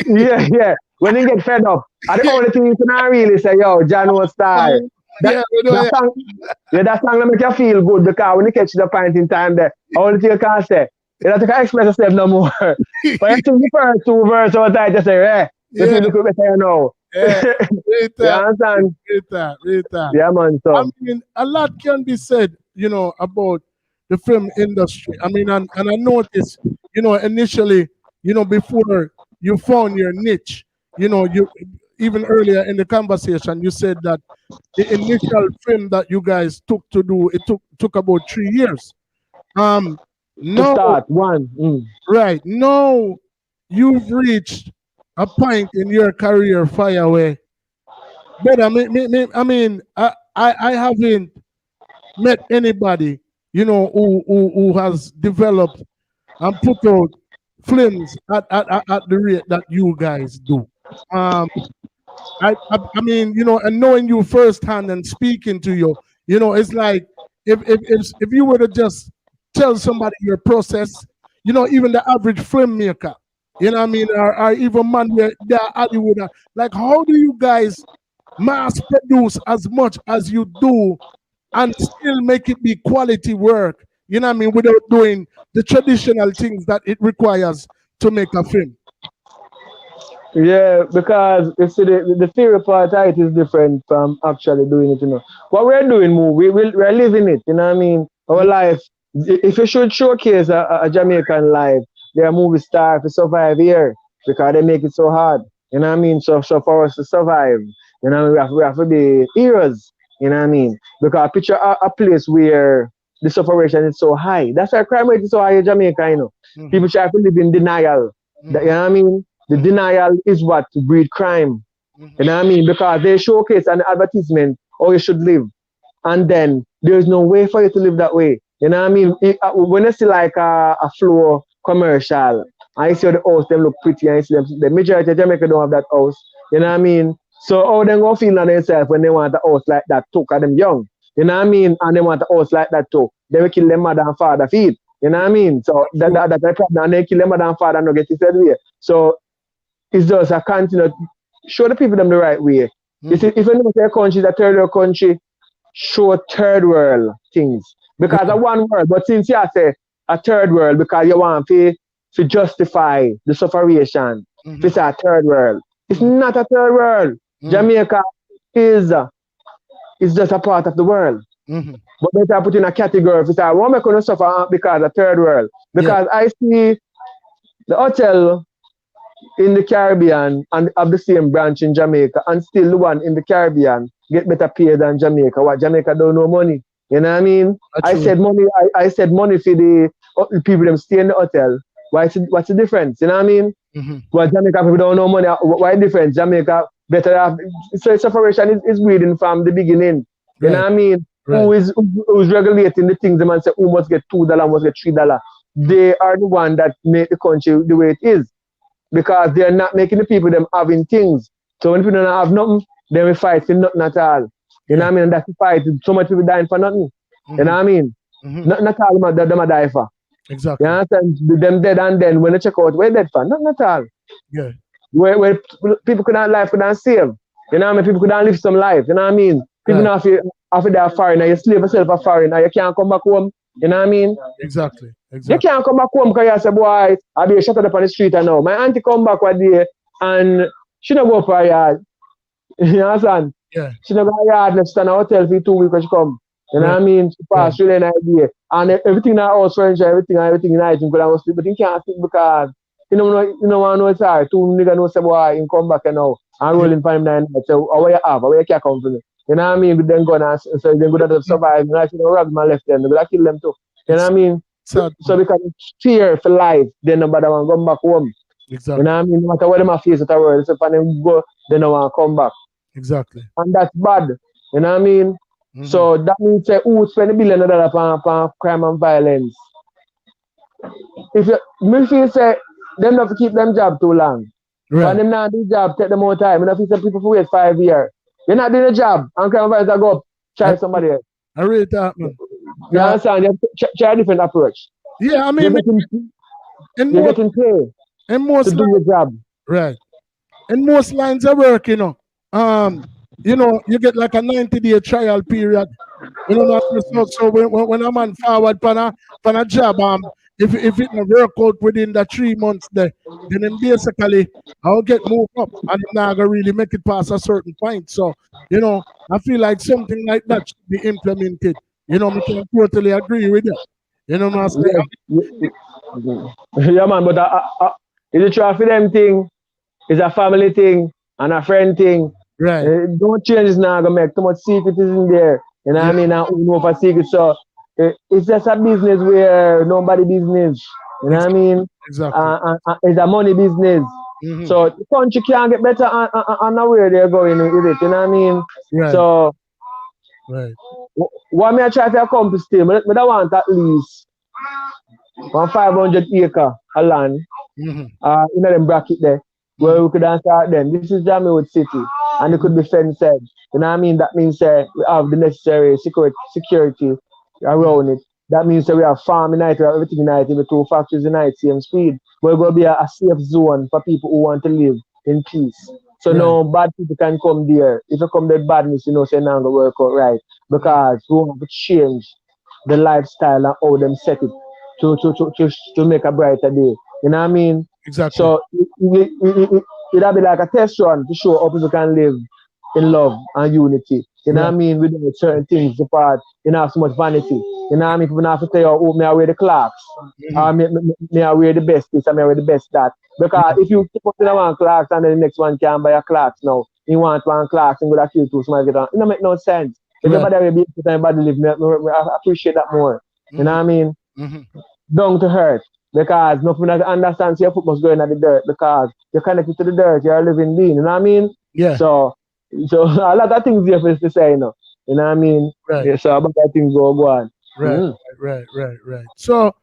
Yeah. When you get fed up, I the only thing you can really say, yo, John was style. That song that make you feel good because when you catch the point in time there, only thing you can say, you don't have to express yourself no more. But you think the first two verses what I just say, you look better now. You understand? Yeah, man. So. I mean, a lot can be said, you know, about the film industry. I mean, and I noticed, you know, initially, you know, before you found your niche, you know, even earlier in the conversation, you said that the initial film that you guys took to do, it took about 3 years. To No, start one. right. No, you've reached a point in your career, Fireway. But I haven't met anybody, who has developed and put out films at the rate that you guys do. And knowing you firsthand and speaking to you, it's like if you were to just tell somebody your process, even the average filmmaker, or even man where they're Hollywood, like how do you guys mass produce as much as you do and still make it be quality work, without doing the traditional things that it requires to make a film? Yeah, because you see, the theory part of it is different from actually doing it. What we're doing, we're living it. Our life. If you should showcase a Jamaican life, they're a movie star to survive here because they make it so hard. So for us to survive, we have to be heroes. Because picture a place where the sufferation is so high. That's why crime rate is so high in Jamaica. People try to live in denial. The denial is what breed crime. Because they showcase an advertisement how you should live. And then there's no way for you to live that way. When you see like a floor commercial, I see the house, them look pretty, and I see them, the majority of Jamaica don't have that house. So how they gonna feel on themselves when they want a house like that too, because them young. And they want a house like that too. They will kill them mother and father feed. So that's the problem. And they kill them mother and father and not get it that way. So it's just a continue, show the people them the right way. If you know your country is a third world country, show third world things. Because of one world, but since you say a third world, because you want to justify the sufferation, it's a third world. It's not a third world. Jamaica is just a part of the world. But they are put in a category if it's a woman going to suffer because of third world. Because I see the hotel in the Caribbean and have the same branch in Jamaica, and still the one in the Caribbean get better pay than Jamaica. What Jamaica don't know money. You know what I mean? I said money for the people them stay in the hotel. What's the difference? You know what I mean? Well, Jamaica people don't know money. Why the difference? Jamaica better have, so separation is breeding from the beginning. You know what I mean? Right. Who's regulating the things? The man say who must get $2, must get $3. They are the one that make the country the way it is. Because they are not making the people them having things. So when people don't have nothing, they will fight for nothing at all. You know what I mean? And that's the fight. So much people dying for nothing. You know what I mean? Not all of them are dying for. Exactly. You understand? Them dead, and then when they check out, where dead for? Nothing at all. Yeah. Where people could not life, could not save. You know what I mean? People could not live some life. You know what I mean? People not after they're foreign, and you slave yourself a foreign, and you can't come back home. You know what I mean? Exactly. You can't come back home because you say, boy, I'll be shut up on the street and now. My auntie come back one day and she don't go up her yard. You understand? Yeah. She don't go to her yard and stand in a hotel for 2 weeks when she come. You know what I mean? She pass through the idea. And everything in her house, furniture, everything in her you could sleep. But you can't sleep because you don't want to know it's hard. Two niggas know say, boy, you come back and now and rolling for him that night. So, how you have? How you can't come to me? You know what I mean? But then go and so then go to survive. And I should have robbed my left them. They're going to kill them too. You know what I mean? So because it's fear for life, then nobody want to come back home. Exactly. You know what I mean? No matter what them face at the world, so if them go, they don't want to come back. Exactly. And that's bad. You know what I mean? So that means say, who spend $1 billion on crime and violence? If you feel say them have to keep them job too long. Right. And them not do job, take them more time. And if you say people for wait 5 years, you're not doing a job and crime and violence go up, try somebody else. I read that, man. You understand? You have to try a different approach. Yeah, I mean, you're getting paid in most to do your job. Right. In most lines of work, you get like a 90-day trial period. So when a man forward for a job, if it don't work out within the 3 months there, then basically I'll get moved up and I'm not gonna really make it past a certain point. So, I feel like something like that should be implemented. I can totally agree with you. You know what I'm saying? Yeah, man, but is it true for them thing? It's a family thing. and a friend thing. Right. Don't change is not gonna make too much secret is in there. You know what I mean? And who know for secret. So it's just a business where nobody business. You know what I mean? Exactly. It's a money business. So the country can't get better on where they're going with it. You know what I mean? Right. So right. What me I try to accomplish still, but I want at least 500 acre of land in them bracket there where we could start then. This is Jamiewood City and it could be fenced. You know what I mean? That means we have the necessary security around it. That means we have farm in it, we have everything in it, with 2 factories in it, same speed. We're going to be a safe zone for people who want to live in peace. So no bad people can come there. If you come there badness, you know, say now going to work out right. Because we want to change the lifestyle and how them set it to make a brighter day. You know what I mean? Exactly. So it'll be like a test run to show how people can live in love and unity. You know what I mean? Without certain things apart, you know, have so much vanity. You know what I mean? People have to tell you, oh, may I wear the clocks? Or may I wear the best this, or may I wear the best that? Because if you keep up in one clocks and then the next one can't buy a clocks now, you want one clocks and go to kill two, somebody get on. It don't make no sense. If everybody will be able to everybody live, I appreciate that more. You know what I mean? Down to earth. Because nothing that understands your foot must go in the dirt because you're connected to the dirt, you're a living being, you know what I mean? Yeah. So a lot of things there for us to say, you know what I mean? Right. Yeah, so about that things go on. Right. So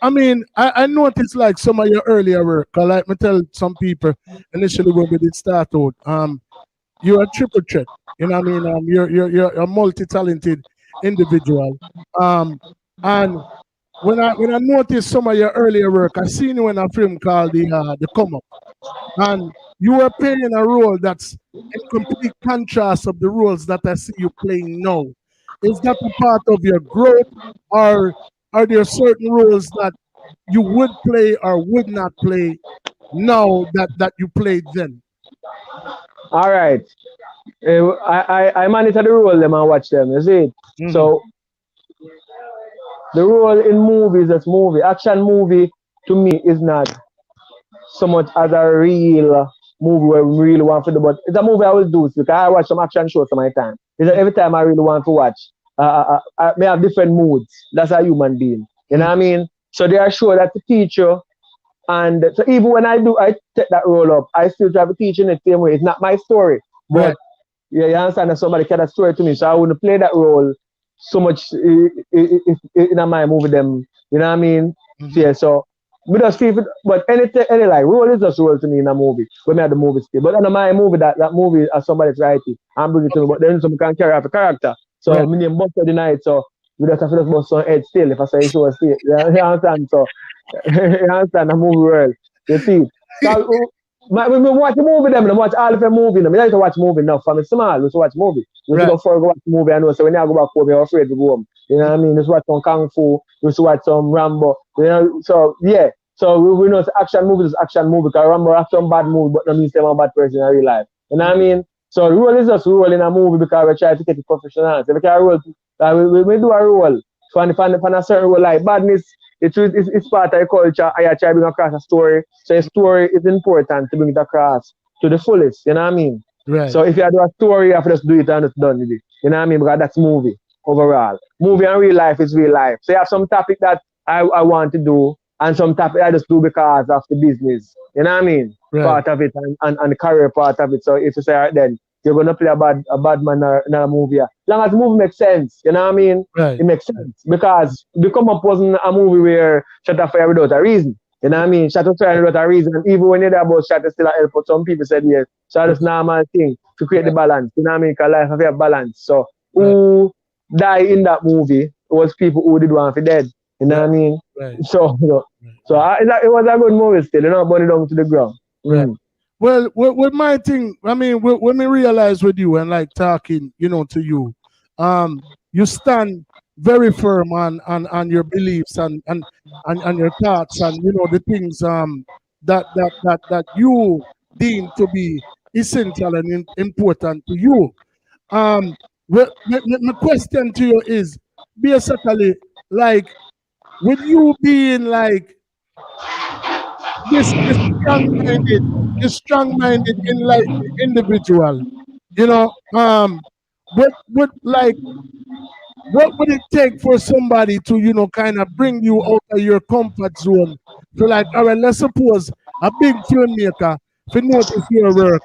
I mean, I noticed like some of your earlier work, like me tell some people initially when we did start out, you're a triple threat. You know what I mean? You're a multi-talented individual. And when I noticed some of your earlier work, I seen you in a film called the Come Up, and you were playing a role that's in complete contrast of the roles that I see you playing now. Is that a part of your growth, or are there certain roles that you would play or would not play now that you played then? All right. I monitor the role them and watch them, you see? So the role in movies as movie. Action movie to me is not so much as a real movie where we really want to do, but it's a movie I will do because I watch some action shows some my time. It's every time I really want to watch. I may have different moods. That's a human being. You know what I mean? So they are sure that to teach you. And so even when I take that role up, I still try to teach in the same way. It's not my story. But yeah, you understand that somebody tell that story to me. So I wouldn't play that role so much in my movie them. You know what I mean? Yeah, so we just feel it, but any like role is just role to me in a movie. When I had the movie still. But in my movie that movie as somebody's writing, I'm bringing it to me, but then some can carry out a character. So my name Buster the Night, so we just have to bust some head still if I say show still. You understand? So you understand the movie world. You see. So when we watch the movie them, I watch all of the movie them. I like to watch movie now. From small, we used to watch movie. We used to go for go watch movie and know. So when I go back home, I'm afraid to go home. You know what I mean? We used to watch some Kung Fu, we used to watch some Rambo. You know, so yeah. So we know it's action movie is action movie because Rambo have some bad movie, but no means they're a bad person in real life. You know what I mean? So the role is just role in a movie because we try to take it professional. So we can role, we do a role. From a certain role like badness, it's part of the culture. I try to bring across a story. So a story is important to bring it across to the fullest. You know what I mean? Right. So if you do a story, you have to just do it and it's done with it. You know what I mean? Because that's movie overall. Movie and real life is real life. So you have some topic that I want to do and some topic I just do because of the business. You know what I mean? Right. Part of it and the career part of it. So if you say, all right, then you're going to play a bad man in a movie. As long as the movie makes sense, you know what I mean? Right. It makes sense. Because The Come Up wasn't a movie where shut up fire without a reason. You know what I mean? Shut up fire without a reason. And even when you're there about shut still a help, but some people said yes. So that's normal thing to create the balance. You know what I mean? Because life have a balance. So who died in that movie was people who did want to be dead. You know what I mean? Right. So, it was a good movie still, you know, burn it down to the ground. Right. Well, with my thing, I mean, when we realize with you and like talking, you know, to you, you stand very firm on your beliefs and your thoughts and you know the things that you deem to be essential and important to you. Well, my question to you is basically like, with you being like this strong-minded a strong-minded, enlightened individual. You know, like what would it take for somebody to, you know, kind of bring you out of your comfort zone? So like, all right, let's suppose a big filmmaker to notice your work.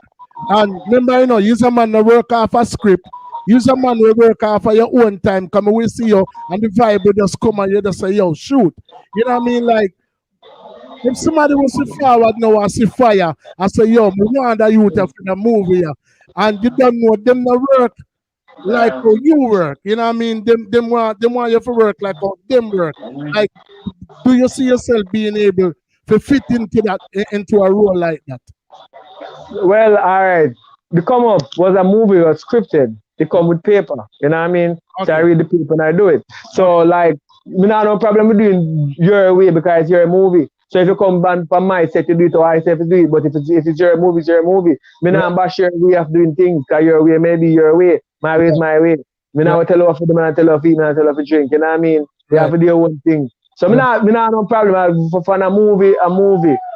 And remember, you know, use a man to work off a script. Use a man to work off of your own time. Come, we see you, and the vibe will just come and you just say, yo, shoot. You know what I mean? Like, if somebody was to forward now and see fire, I say, yo, we want that youth for the movie here. And you don't know them the work like how you work. You know what I mean? Them want you to work like how them work. Like, do you see yourself being able to fit into a role like that? Well, all right. The come up was a movie or scripted. They come with paper. You know what I mean? Okay. So I read the paper and I do it. So like, me not no problem with doing your way because it's your movie. So if you come from my set, you do it or I set to do it. But if it's your movie, it's your movie. Me not bash your way of doing things because your way may be your way. My way is my way. Me not tell you for them and tell you for eat and tell you for drink. You know what I mean? You have to do your own thing. So me not no problem. For a movie,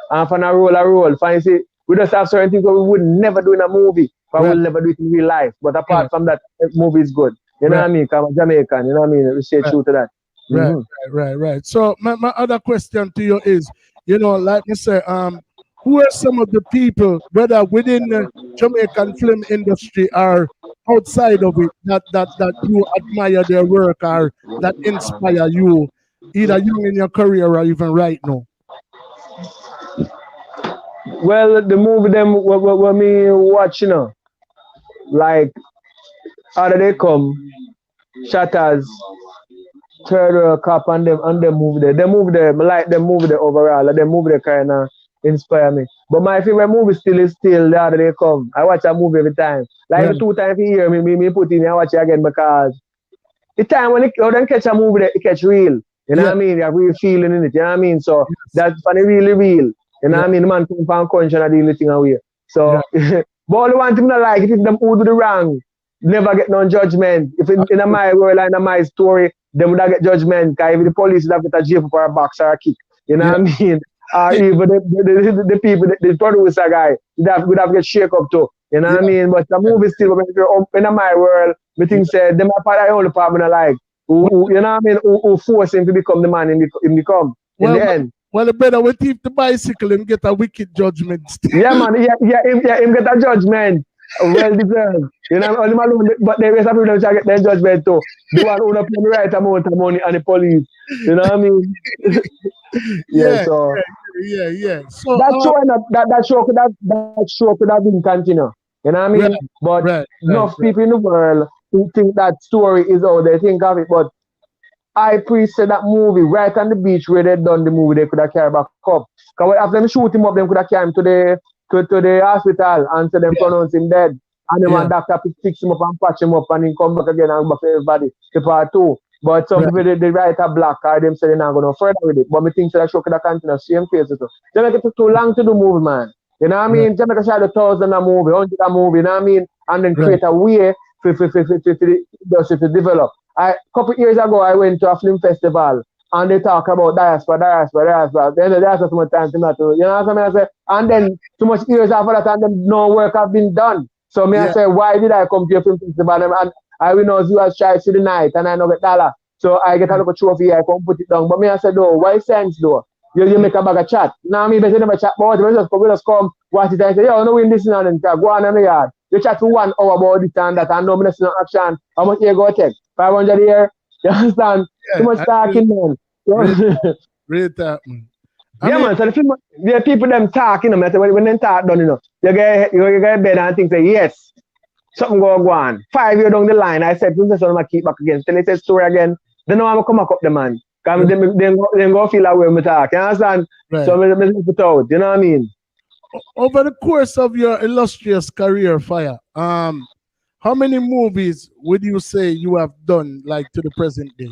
and for a role. For you see, we just have certain things that we would never do in a movie, but we'll never do it in real life. But apart from that, movie is good. You know what I mean? Because I'm Jamaican, you know what I mean? We stay true to that. Right. So my other question to you is, you know, like I say, who are some of the people, whether within the Jamaican film industry or outside of it, that you admire their work or that inspire you, either young in your career or even right now? Well, the movie them when me watch, you know, like how do they come, Shatters, Third World Cup and them move there. They move there, I like them move there overall. Like them move there kinda inspire me. But my favorite movie still is The Other They Come. I watch a movie every time. Like every 2 times a year, me put in and watch it again because the time when you catch a movie it catch real. You know what I mean? You have real feeling in it, you know what I mean? So that's funny, really real. You know what I mean? The man come from country and deal with thing away. So but only one thing I like, if them who do the wrong, never get no judgment. If in my world and in my story, they would not get judgment. Because if the police would have get a jail for a box or a kick. You know what I mean? Or even the people, the producer guy, would have get shake up too. You know what I mean? But the movie still, in my world, me think say, them are the only problem I like. Who, you know what I mean? Who force him to become the man he become in the end. Well, the better we keep the bicycle and get a wicked judgment. Yeah, man. Him get a judgment. Well deserved. You know, only alone, but the rest of people don't get their judgment too. The one who don't pay the right amount of money and the police. You know what I mean? Yeah. So that show could have been continued. You know what I mean? But enough people in the world who think that story is how they think of it. But I pre-said that movie right on the beach where they done the movie, they could have carried back up. Because after them shoot him up, them could have carried him to the hospital and so them pronounce him dead. And then one doctor fix him up and patch him up and then come back again and back for everybody to part 2. But some people they write a black or them say they're not going to further with it. But me think that show could have continued same phase too. Jamaica took too long to do movie, man. You know what I mean? Jamaica shot 1,000 a movie, 100 a movie, you know what I mean? And then create a way to develop. A couple years ago, I went to a film festival and they talk about diaspora. Then the diaspora too much time to not to, you know what I say? And then too much years after that, and then no work have been done. So I say, why did I come to your film festival? And I will know you as try to the night and I know get dollar. So I get a little trophy, I come put it down. But I said, no, why sense though? You make a bag of chat. Now me better never chat about it. We just come, watch it and say, yo, no win this and then go on in the yard. You chat for 1 hour about this and that and no me no action. How much you go take? 500 a year? You understand? Too much talking, man. Great that, man. Man, so the people them talking, you know, when they talk done, you know, you get bed and think say, yes, something go on. 5 years down the line, I said, I'm going to keep back again. Tell the story again. Then now I'm come back up the man. Because they go feel that way when we talk. You understand? Right. So I put it out. You know what I mean? Over the course of your illustrious career, Fire, how many movies would you say you have done, like, to the present day?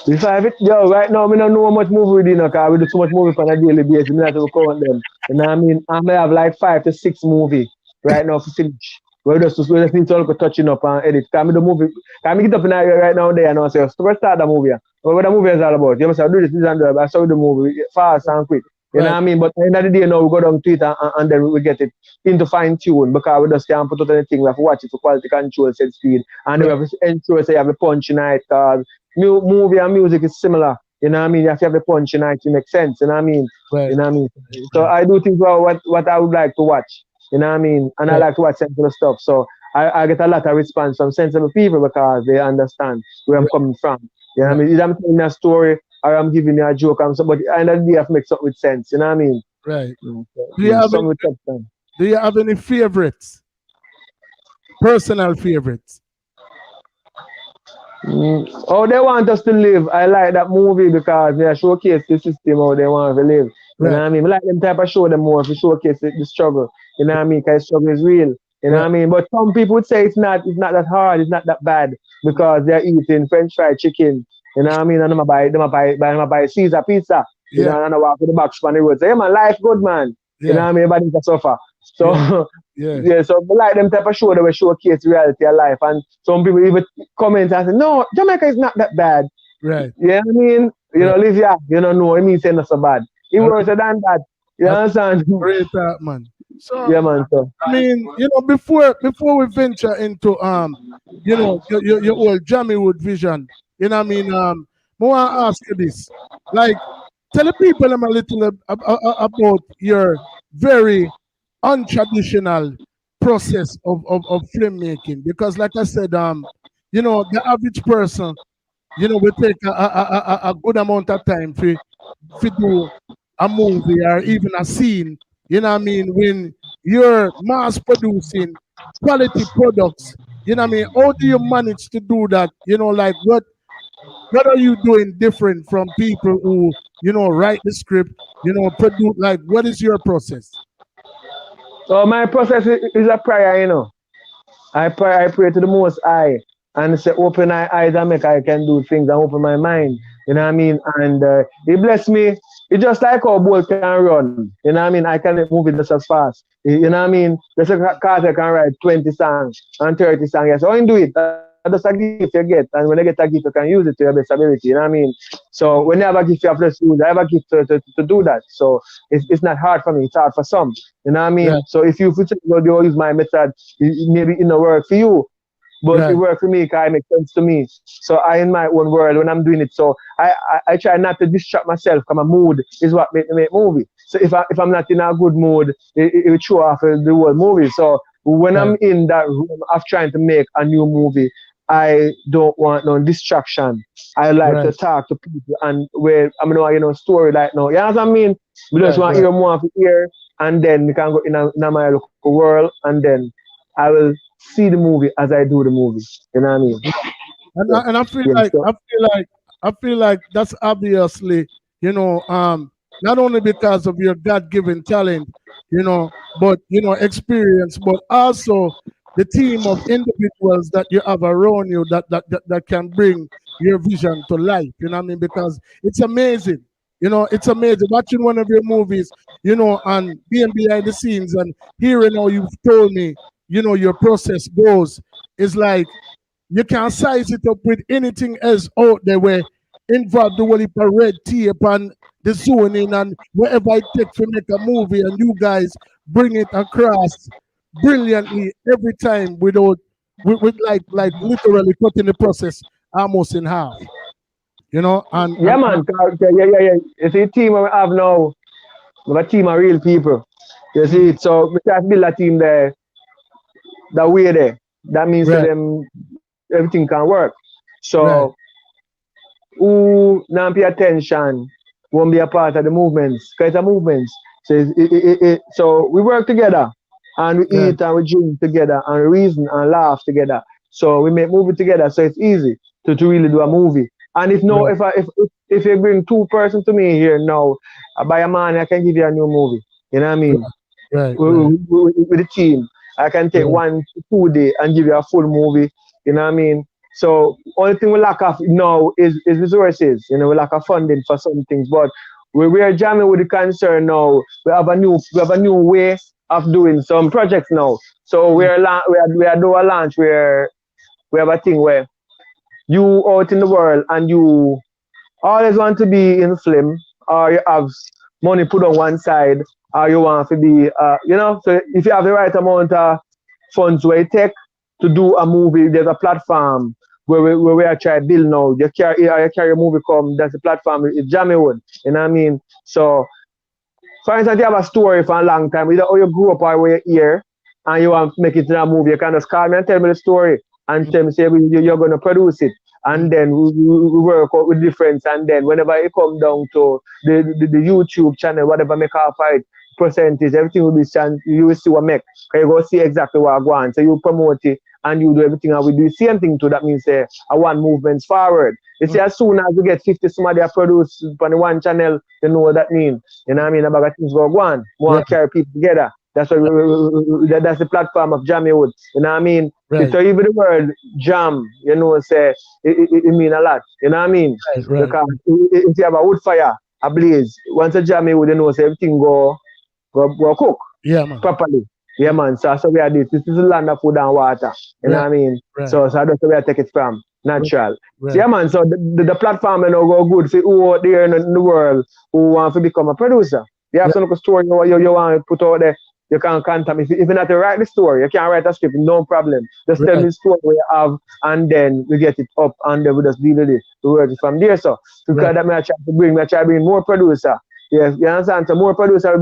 If I have it, right now, I don't know how much movie we do, because we do so much movie on a daily basis. I have to count them. You know what I mean? I may have like 5 to 6 movies right now to finish. We just need to touching up and edit. Because I do movie. I get up in right now there and I say, so let's start the movie. What the movie is all about? You must do this and that. I saw the movie fast and quick. You know what I mean? But at the end of the day, now we go down Twitter and then we get it into fine tune because we just can't put out anything. We have to watch it for quality control, set speed, and then we have to ensure say you have the punch in it. Movie and music is similar. You know what I mean? You have to have the punch in it to make sense. You know what I mean? You know what I mean? So I do think about what I would like to watch. You know what I mean? And I like to watch sensible stuff. So I get a lot of response from sensible people because they understand where I'm coming from. You know what I mean? Either I'm telling a story or I'm giving you a joke or something, but at the end of the day, I have to make something with sense. You know what I mean? Right. So, Do you have any favorites? Personal favorites? Oh, they want us to live. I like that movie because they showcase the system how they want to live. You know what I mean? I like them type of show them more to showcase the struggle. You know what I mean? Because struggle is real. You know what I mean? But some people would say it's not that hard, it's not that bad because they're eating French fried chicken. You know what I mean? And I'm buy Caesar pizza. You know, and I walk with the box on the road. Say, hey man, life good man. You know what I mean? Everybody can suffer. So so I like them type of show that will showcase reality of life. And some people even comment and say, no, Jamaica is not that bad. Right. You know what I mean? You know, live here, you know, no, it means it's not so bad. It worse than that. You understand? Great man. So yeah, man. So I mean, you know, before we venture into you know, your old Jamiewood vision, you know what I mean? I want to ask you this. Like, tell the people a little about your very untraditional process of filmmaking. Because like I said, you know, the average person, you know, will take a good amount of time to do a movie or even a scene. You know what I mean? When you're mass producing quality products, you know what I mean? How do you manage to do that? You know, like what are you doing different from people who, you know, write the script, you know, produce, like what is your process? So my process is a prayer, you know. I pray to the Most High and say, open my eyes and make I can do things and open my mind. You know what I mean? And He bless me. It's just like how boat can run. You know what I mean? I can move it just as fast. You know what I mean? Just like Carter can write 20 songs and 30 songs. Yes, I can do it. That's a gift you get. And when you get a gift, you can use it to your best ability. You know what I mean? So when you have a gift, you have to use. I have a gift to do that. So it's not hard for me. It's hard for some. You know what I mean? So if you use my method, maybe it don't work for you. But it works for me because it makes sense to me. So I in my own world when I'm doing it. So I try not to distract myself because my mood is what makes me make movie. So if I'm not in a good mood, it will show off the whole movie. So when I'm in that room of trying to make a new movie, I don't want no distraction. I like to talk to people and where I'm you know story like now. You know what I mean? We just want to hear more of it here and then we can go in my local world and then I will see the movie as I do the movie. You know what I mean? And I feel like that's obviously, you know, not only because of your God-given talent, you know, but you know, experience, but also the team of individuals that you have around you that can bring your vision to life. You know what I mean? Because it's amazing. You know, it's amazing watching one of your movies, you know, and being behind the scenes and hearing how you've told me, you know, your process goes. Is like you can't size it up with anything else out there where involve the whole heap of red tape and the zoning and whatever it takes to make a movie, and you guys bring it across brilliantly every time without with like literally cutting the process almost in half. You know, and yeah, man. Yeah. You see, the team we have now, we have a team of real people. You see, so we try to build a team there. That way there. That means to them everything can work. So who not pay attention won't be a part of the movements. Because it's a movement. So so we work together and we eat and we drink together and reason and laugh together. So we make movie together. So it's easy to really do a movie. And if you bring 2 persons to me here now, by a man, I can give you a new movie. You know what I mean? With the team. I can take 1 to 2 days and give you a full movie. You know what I mean? So only thing we lack of now is resources. You know, we lack of funding for some things. But we're jamming with the concern now. We have a new way of doing some projects now. So we are doing a launch where we have a thing where you out in the world and you always want to be in film or you have money put on one side, or you want to be, so if you have the right amount of funds where you take to do a movie, there's a platform where we are trying to build now. You carry a movie come, that's the platform, it's Jamiewood, you know what I mean? So, for instance, you have a story for a long time, either how you grew up or where you're here, and you want to make it into a movie, you can just call me and tell me the story, and tell me, say, you're going to produce it. And then we work out with difference, and then whenever it come down to the YouTube channel, whatever make our fight percentage, everything will be you will see what make. You go see exactly what I want. So you promote it and you do everything, and we do the same thing too. That means I want movements forward. You see, as soon as we get 50 somebody produce on the one channel, you know what that means. You know what I mean? About things go on. We want to carry people together. That's what that's the platform of Jamiewood. You know what I mean? Right. So even the word jam, you know, say it mean a lot. You know what I mean? Right. Because if you have a wood fire, a blaze, once a Jamiewood, you know, say everything go cook properly. Yeah, man. So we are this. This is the land of food and water. You know what I mean? Right. So that's where I take it from. Natural. Right. So, yeah, man. So the platform, you know, go good for who out there in the world who want to become a producer. You have some story you want to put out there. You can contact me. If you not to write the story, you can write a script, no problem. Just tell me the story you have, and then we get it up, and then we just deal with it. We work it from there, so. Because that I try to bring more producer. Yes, you understand? So more producer,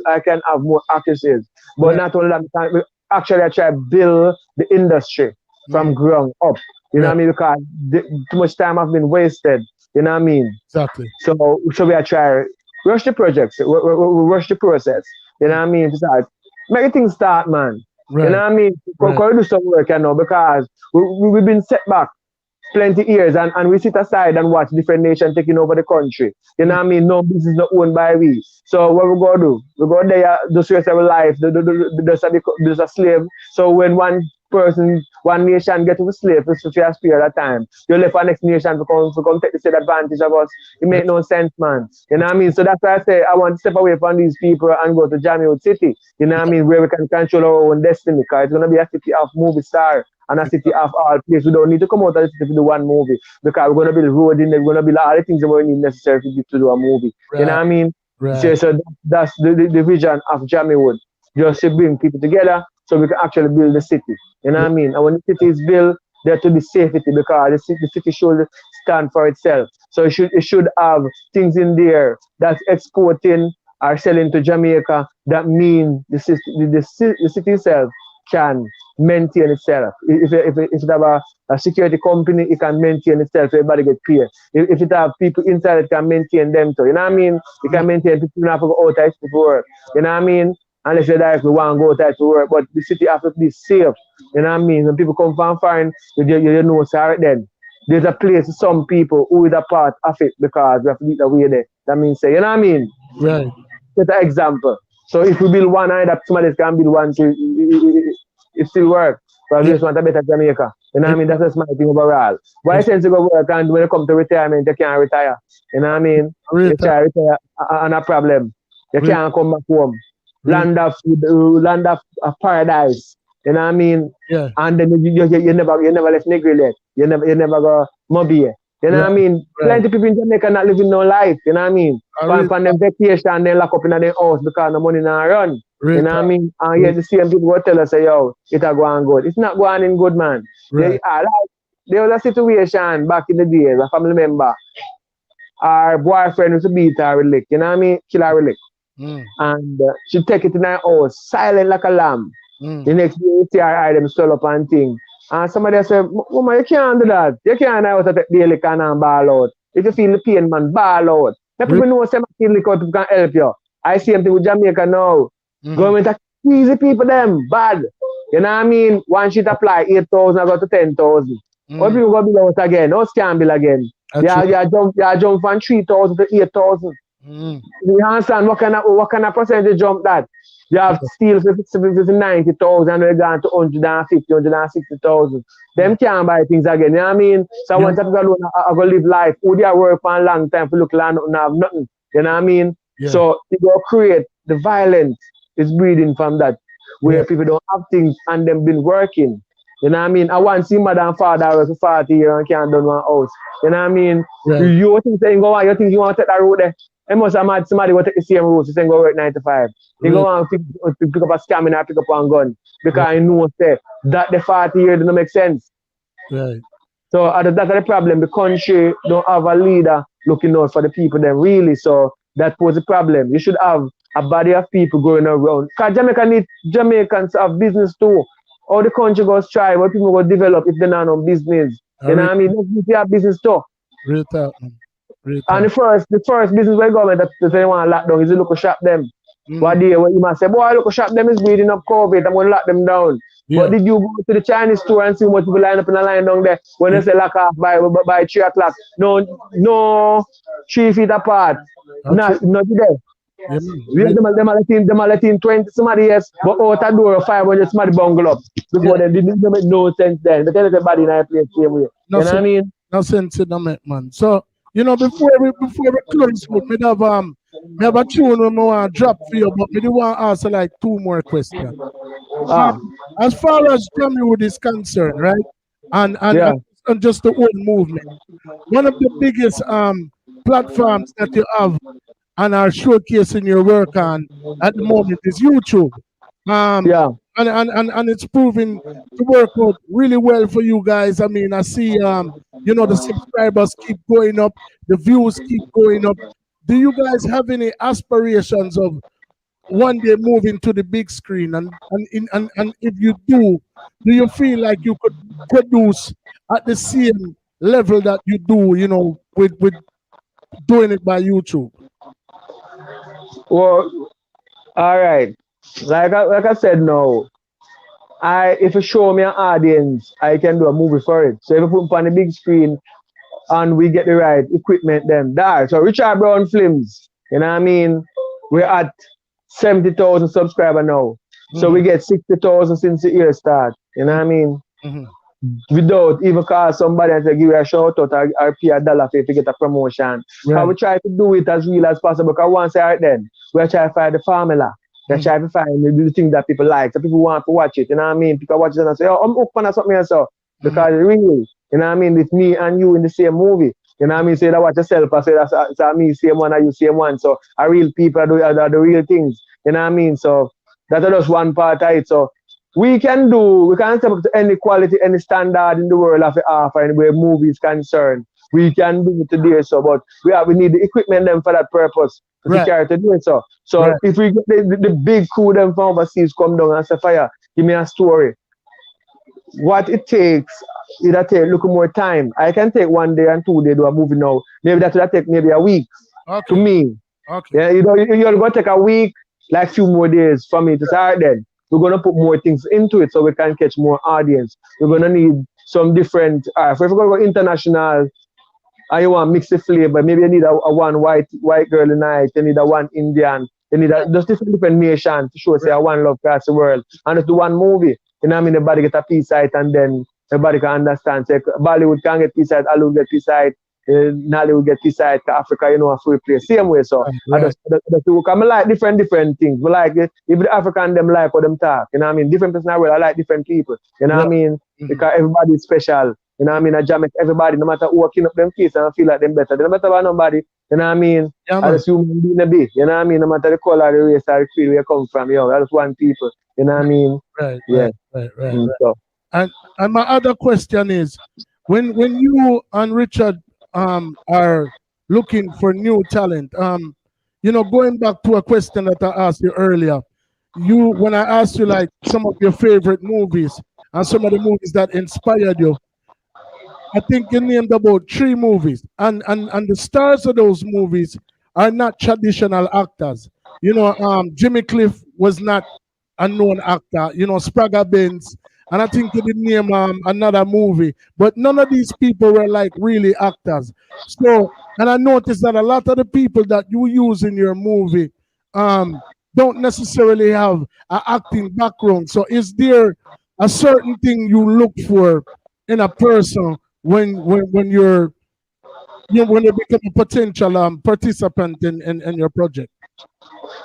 I can have more actresses. But not only that, actually I try to build the industry from ground up. You know what I mean? Because too much time has been wasted. You know what I mean? Exactly. So we are trying to rush the projects, we rush the process. You know what I mean? Besides, make things start, man. Right. You know what I mean? Right. Do some work, you know, because we've been set back plenty years, and we sit aside and watch different nations taking over the country. You know what I mean? No business not owned by we. So what we go do? We go there, just rest our life, just a slave. So when one nation get to a slave for a period of time, you left our next nation to come take the advantage of us. It make no sense, man. You know what I mean? So that's why I say I want to step away from these people and go to Jamiewood City. You know what I mean? Where we can control our own destiny, because it's gonna be a city of movie star and a city of all places. We don't need to come out of the city to do one movie, because we're gonna build road in there, we're gonna build all the things that we need necessary to do a movie. Right. You know what I mean? Right. So that's the vision of Jamiewood. Just to bring people together so we can actually build the city. You know what I mean? And when the city is built, there to be safety, because the city should stand for itself. So it should have things in there that's exporting or selling to Jamaica. That means the city itself can maintain itself. If it have a security company, it can maintain itself. Everybody get paid. If it have people inside, it can maintain them too. You know what I mean? It can maintain people not to go outside to work. You know what I mean? Unless you directly want to go outside to work, but the city has to be safe. You know what I mean? When people come from foreign, you know, sorry then. There's a place for some people who is a part of it, because we have to beat the way there. That means, say, you know what I mean? Right. That's an example. So if we build one eye, that somebody else can build one too, it still works. But we just want a better Jamaica. You know what I mean? That's just my thing overall. Why sense to go work, and when you come to retirement, you can't retire. You know what I mean? You can't retire on a problem. You can't come back home. Land of paradise. You know what I mean? Yeah. And then you never left Negri yet. You never go Mobile. You know what I mean? Plenty people in Jamaica not living no life. You know what I mean? From them vacation, they lock up in their house because the money not run. You know what I mean? And yet the same people will tell us, say, yo, it a going good. It's not going in good, man. There was a situation back in the days, a family member, our boyfriend was to beat her relic. You know what I mean? Kill her relic. And she take it in her house, silent like a lamb. The next day, you see her eye them swell up and thing. And somebody said, Mama, you can't do that. You can't have to take the liquor and ball out. If you feel the pain, man, ball out. Let people know some liquor can help you. I see them with Jamaica now. Government are easy people them, bad. You know what I mean? One sheet apply 8,000, I go to 10,000. What people go bill out again? No scam bill again. You jump from 3,000 to 8,000. You understand what kind of percentage jump that? You have steel for 90,000, they're going to 150, 160,000. Them can't buy things again, you know what I mean? So once people alone are going to live life, who they work for a long time for look like and have nothing, you know what I mean? Yeah. So you go create the violence is breeding from that, where people don't have things and them been working. You know what I mean? I want to see mother and father work for 40 years and can't do one house. You know what I mean? You think you want to take that road there? He must have had somebody who take the same rules, he say go work 9 to 5. He go on pick up a scam and pick up one gun. Because he knows that the 40 years doesn't make sense. Right. So that's the problem. The country don't have a leader looking out for the people then really. So that was the problem. You should have a body of people going around. Because Jamaica need Jamaicans to have business too. How the country goes try, what people go develop if they don't have business. You know what I mean? They have business too. Real talk, man. And the first business where government that they want to lock down is the local shop them. What day where you must say, boy, local shop them is breeding up COVID, I'm going to lock them down. Yeah. But did you go to the Chinese store and see what people line up in a line down there when they say lock off by 3 o'clock? No, 3 feet apart. Not there. Them are letting 20 somebody else, but out a door of 500 somebody bungle up. Before them didn't make no sense then. They tell everybody in a place same way. You know what I mean? No sense in the man. So, you know, before we close, we have a tune we want to drop for you, but we do want to ask like 2 more questions. As far as Jamwood is concerned, right? And just the whole movement. One of the biggest platforms that you have and are showcasing your work on at the moment is YouTube. And it's proving to work out really well for you guys. I mean, I see you know, the subscribers keep going up, the views keep going up. Do you guys have any aspirations of one day moving to the big screen? And if you do you feel like you could produce at the same level that you do, you know, with doing it by YouTube? Well, all right. Like I said now, if you show me an audience, I can do a movie for it. So if you put it on the big screen and we get the right equipment, then that. So Richard Brown Films, you know what I mean? We're at 70,000 subscribers now. So we get 60,000 since the year start. You know what I mean? Without even call somebody and say, give you a shout out or pay $1 for you to get a promotion. Right. We try to do it as real as possible. Because once right then, we try to find the formula. We try to find the things that people like. So people want to watch it. You know what I mean? People watch it and say, oh, I'm open or something else. Because really, you know what I mean? It's me and you in the same movie. You know what I mean? Say that watch yourself. I say that's me, same one, or you same one. So our real people are the real things. You know what I mean? So that's just one part of it. So we can step up to any quality, any standard in the world of the offer and where movie is concerned. We can bring it to there, so but we need the equipment them for that purpose to carry to do it. So if we get the big crew them from overseas come down and say, fire, give me a story. What it takes, it'll take look more time. I can take 1 day and 2 days do a movie now. Maybe that will take maybe a week to me. Okay. Yeah, you're gonna take a week, like few more days for me to start then. We're gonna put more things into it so we can catch more audience. We're gonna need some different if we're gonna go international and you want to mix the flavor, maybe you need a one white girl tonight, you need a one Indian, you need just different nations to show say a one love across the world. And just do one movie. You know what I mean? Everybody get a piece side and then everybody can understand. Say Bollywood can get piece side, Hollywood get piece side, Nollywood get piece side, Africa, you know, a free place. Same way. So I just like different things. But like if the African them like how them talk, you know what I mean? Different person I like different people. You know what I mean? Because everybody's special. You know what I mean? I Jamaica, everybody, no matter who walking up them face and I feel like them better. They don't matter about nobody. You know what I mean? I just human being a bit. You know what I mean? No matter the color, the race, or the creed where you come from, yo, I just want people. You know what I mean? Right. So. And my other question is, when you and Richard are looking for new talent, you know, going back to a question that I asked you earlier, when I asked you like some of your favorite movies and some of the movies that inspired you, I think you named about 3 movies, and the stars of those movies are not traditional actors. You know, Jimmy Cliff was not a known actor. You know, Sprague Benz, and I think you did name another movie, but none of these people were like really actors. So, and I noticed that a lot of the people that you use in your movie don't necessarily have an acting background. So, is there a certain thing you look for in a person when you become a potential participant in your project?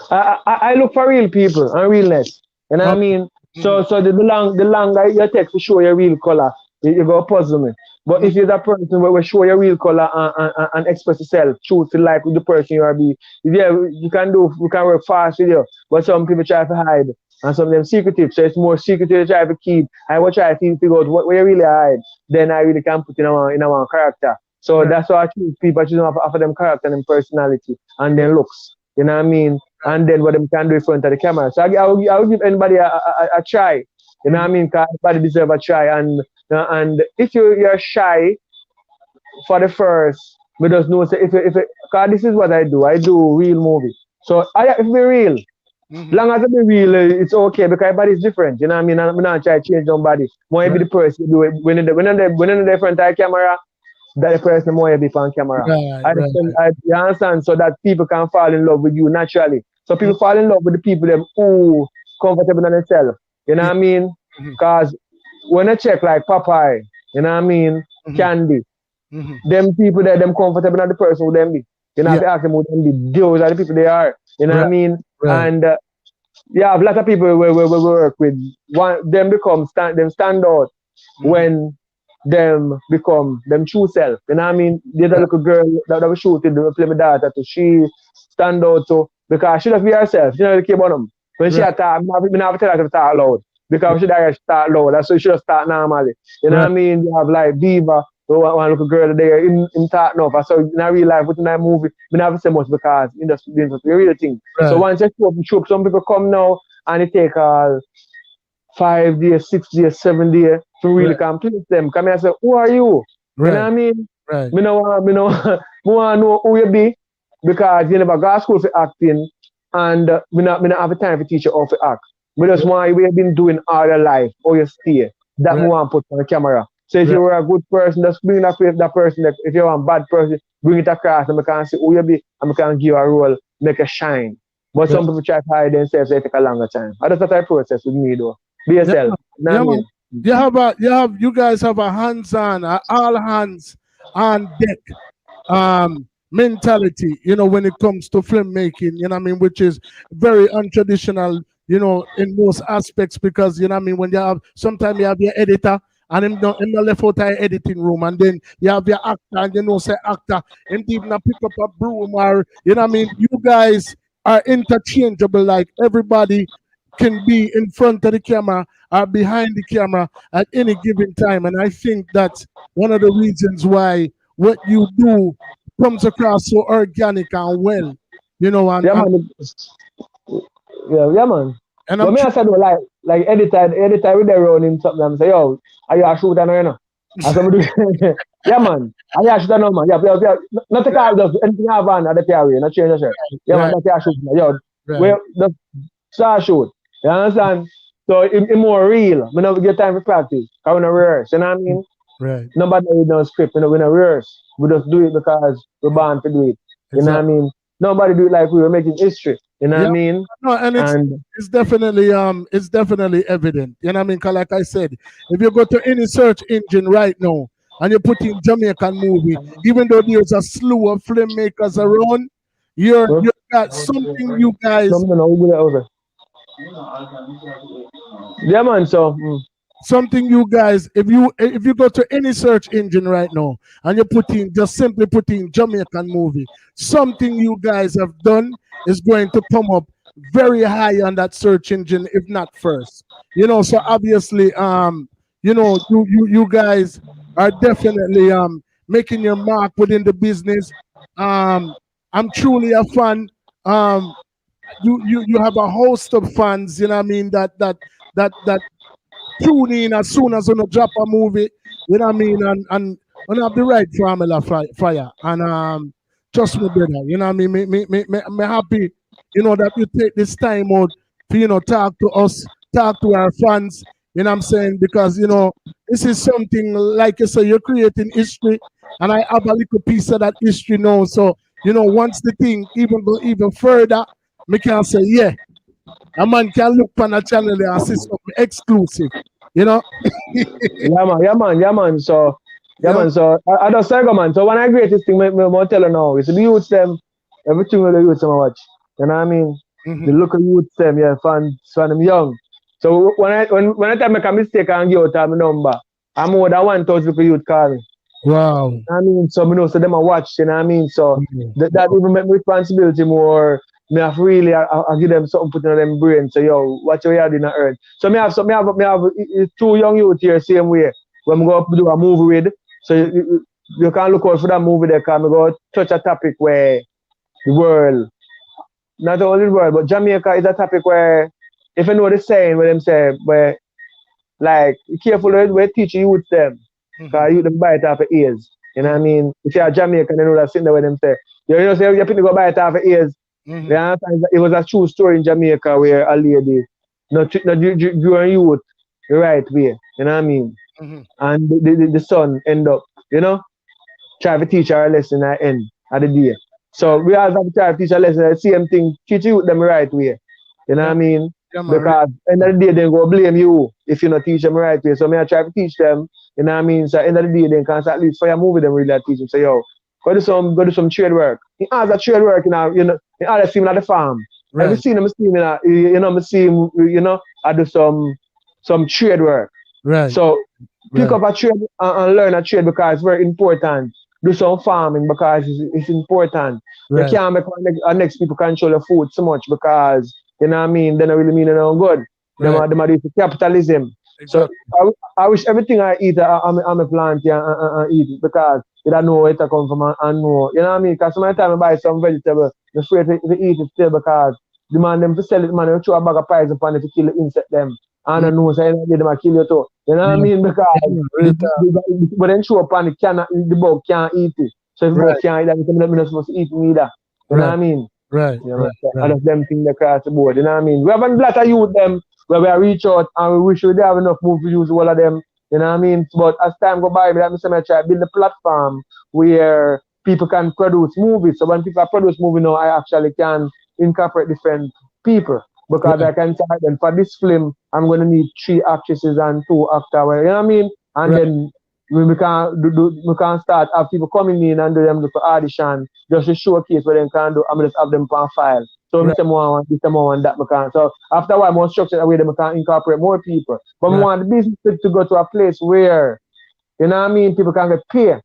I look for real people and realness. You know what I mean? So the longer you take to show your real color, you go puzzle me. But if you're that person where we show your real color and express yourself, choose to like with the person you are be, yeah, you can work fast with you. But some people try to hide, and some of them secretive. So it's more secretive to try to keep. I will try to figure out what you really hide. Then I really can put in our character. So that's why I choose people. I choose them after them character and them personality and then looks. You know what I mean? And then what them can do in front of the camera. So I will give anybody a try. You know what I mean? Because everybody deserve a try. And if you're shy for the first, we just know say if because this is what I do. I do real movie. So I have to be real. Long as I be real, it's okay because everybody's different. You know what I mean? I'm not trying to change somebody. More be the person do it when in the front of the camera. That the person more be on camera. You understand? So that people can fall in love with you naturally. So people fall in love with the people them who comfortable in themselves. You know what I mean? Because when I check like Popeye, you know what I mean? Candy, them people there, them comfortable in the person who them be. You know, if you ask them who them be, those are the people they are. You know what I mean? And yeah, a lot of people we work with, them stand out when them become them true self. You know what I mean? There's a little girl that was shooting, they play my daughter to she stand out to because she just be herself. She never care about them. When she attack, I never tell her to talk loud. Because she doesn't start loud. That's why she should start normally. You know what I mean? You have like Diva, one little girl there in talk now. So in real life, within that movie, we never say much because industry doing the real thing. So once you show up, some people come now and it take 5 days, 6 days, 7 days to really complete them. Come here and say, who are you? You know what I mean? Me no want to know who you be because you never go to school for acting and me not have time to teach you how to act. We just want we have been doing all your life, or you stay. That we want to put on the camera. So if you were a good person, just bring that person. If you're a bad person, bring it across and we can see who you be and we can give you a role, make a shine. But some people try to hide themselves, so it take a longer time. That's the type of process with me though. Be yourself. You guys have a hands-on, all hands on deck mentality, you know, when it comes to filmmaking, you know what I mean, which is very untraditional, you know, in most aspects, because, you know what I mean, when you have, sometimes you have your editor, and him not left out of editing room, and then you have your actor, and you know, say actor, him even pick up a broom, or, you know what I mean, you guys are interchangeable, like everybody can be in front of the camera or behind the camera at any given time, and I think that's one of the reasons why what you do comes across so organic and well, you know. And, yeah, man. And but me I said like editor with the run in something and say, yo, are you a shooter now, you know? And somebody do yeah man, are you a shooter now, man? Yeah. Not take out just anything I have on at the PRA, not change the shirt. Yeah, man, that's a shooter. Yo, well the start shoot. You understand? So it's more real. We never get time to practice. Because we don't rehearse, you know what I mean? Right. Nobody read no script, you know, we don't rehearse. We just do it because we're born to do it. You know what I mean? Nobody do it like we were making history. You know what I mean? No, and it's definitely evident. You know what I mean? Because like I said, if you go to any search engine right now and you put in Jamaican movie, even though there's a slew of filmmakers around, you got something you guys. Yeah, man. So something you guys, if you go to any search engine right now and you simply put in Jamaican movie, something you guys have done is going to come up very high on that search engine, if not first. You know, so obviously, you know, you guys are definitely making your mark within the business. I'm truly a fan. You have a host of fans, you know what I mean, that tune in as soon as you drop a movie, you know what I mean, and have the right formula fire. And trust me, brother, you know what I mean, me happy, you know, that you take this time out to, you know, talk to us, talk to our fans, you know what I'm saying, because, you know, this is something, like you say, you're creating history, and I have a little piece of that history now. So, you know, once the thing go even further, me can say, yeah, a man can look on a channel and see something exclusive, you know? yeah, man. So, man. So, I just say, man. So, when I create this thing, I tell you now, it's the youth them, everything with the youth them watch. You know what I mean? The local youth them, yeah, fans them young. So, when I make a mistake and give out my number, I'm more than 1,000 people youth call me. Wow. I mean, so me know so them I watch, you know what I mean? So that even make me responsibility more. Me have really I give them something put in them brain. So yo, what you had in the earth. So me have two young youth here same way. When we go do a movie with. So you can look out for that movie there because we go touch a topic where the world, not only the world, but Jamaica is a topic where if you know the saying where them say where like careful where teach youth them. Because you them bite off the ears. You know what I mean? If you're a Jamaican, you know that sitting there with them say, you know, say you people go bite off the ears. It was a true story in Jamaica where a lady, during youth, the right way. You know what I mean? And the son end up, you know, try to teach her a lesson at the end of the day. So we also have to try to teach a lesson, the same thing, teach you them the right way. You know what I mean? Because end of the day, they go blame you if you not teach them the right way. So me I try to teach them, you know what I mean? So end of the day, they can at least for your movie, them really teach them. Say, yo, go do some trade work. He has a trade work, you know, he always see him at the farm. Right. Every scene I see him, you know, I see him, you know, I do some trade work. Right. So pick up a trade and learn a trade because it's very important. Do some farming because it's important. Right. You can't make our next people control the food so much because, you know what I mean, they don't really mean it no good. Right. They do capitalism. Exactly. So I wish everything I eat, I'm a plant and eat it because you don't know where it come from and know. You know what I mean? Because sometimes I buy some vegetable, I'm afraid to eat it still because the man them to sell it, man, they throw a bag of poison upon it to kill the insect them. And I know so they them kill you too. You know what I mean? Because but then throw upon it, the bug can't eat it. So if the bug can't eat it, then they're not supposed to eat it either. You know what I mean? Right. You know, and of them things across the board. You know what I mean? We have a lot of youth them where we reach out and we wish we have enough move to use all of them. You know what I mean? But as time go by, we have to try to build a platform where people can produce movies. So when people produce movies now, I actually can incorporate different people. Because I can tell them for this film, I'm going to need 3 actresses and 2 actors. You know what I mean? And then we can start have people coming in and do them for audition just to showcase what they can do. I'm just have them on file. So Mr. Moore and that can. So after a while, more structured that way, they can incorporate more people. But we want the business to go to a place where, you know what I mean, people can get paid.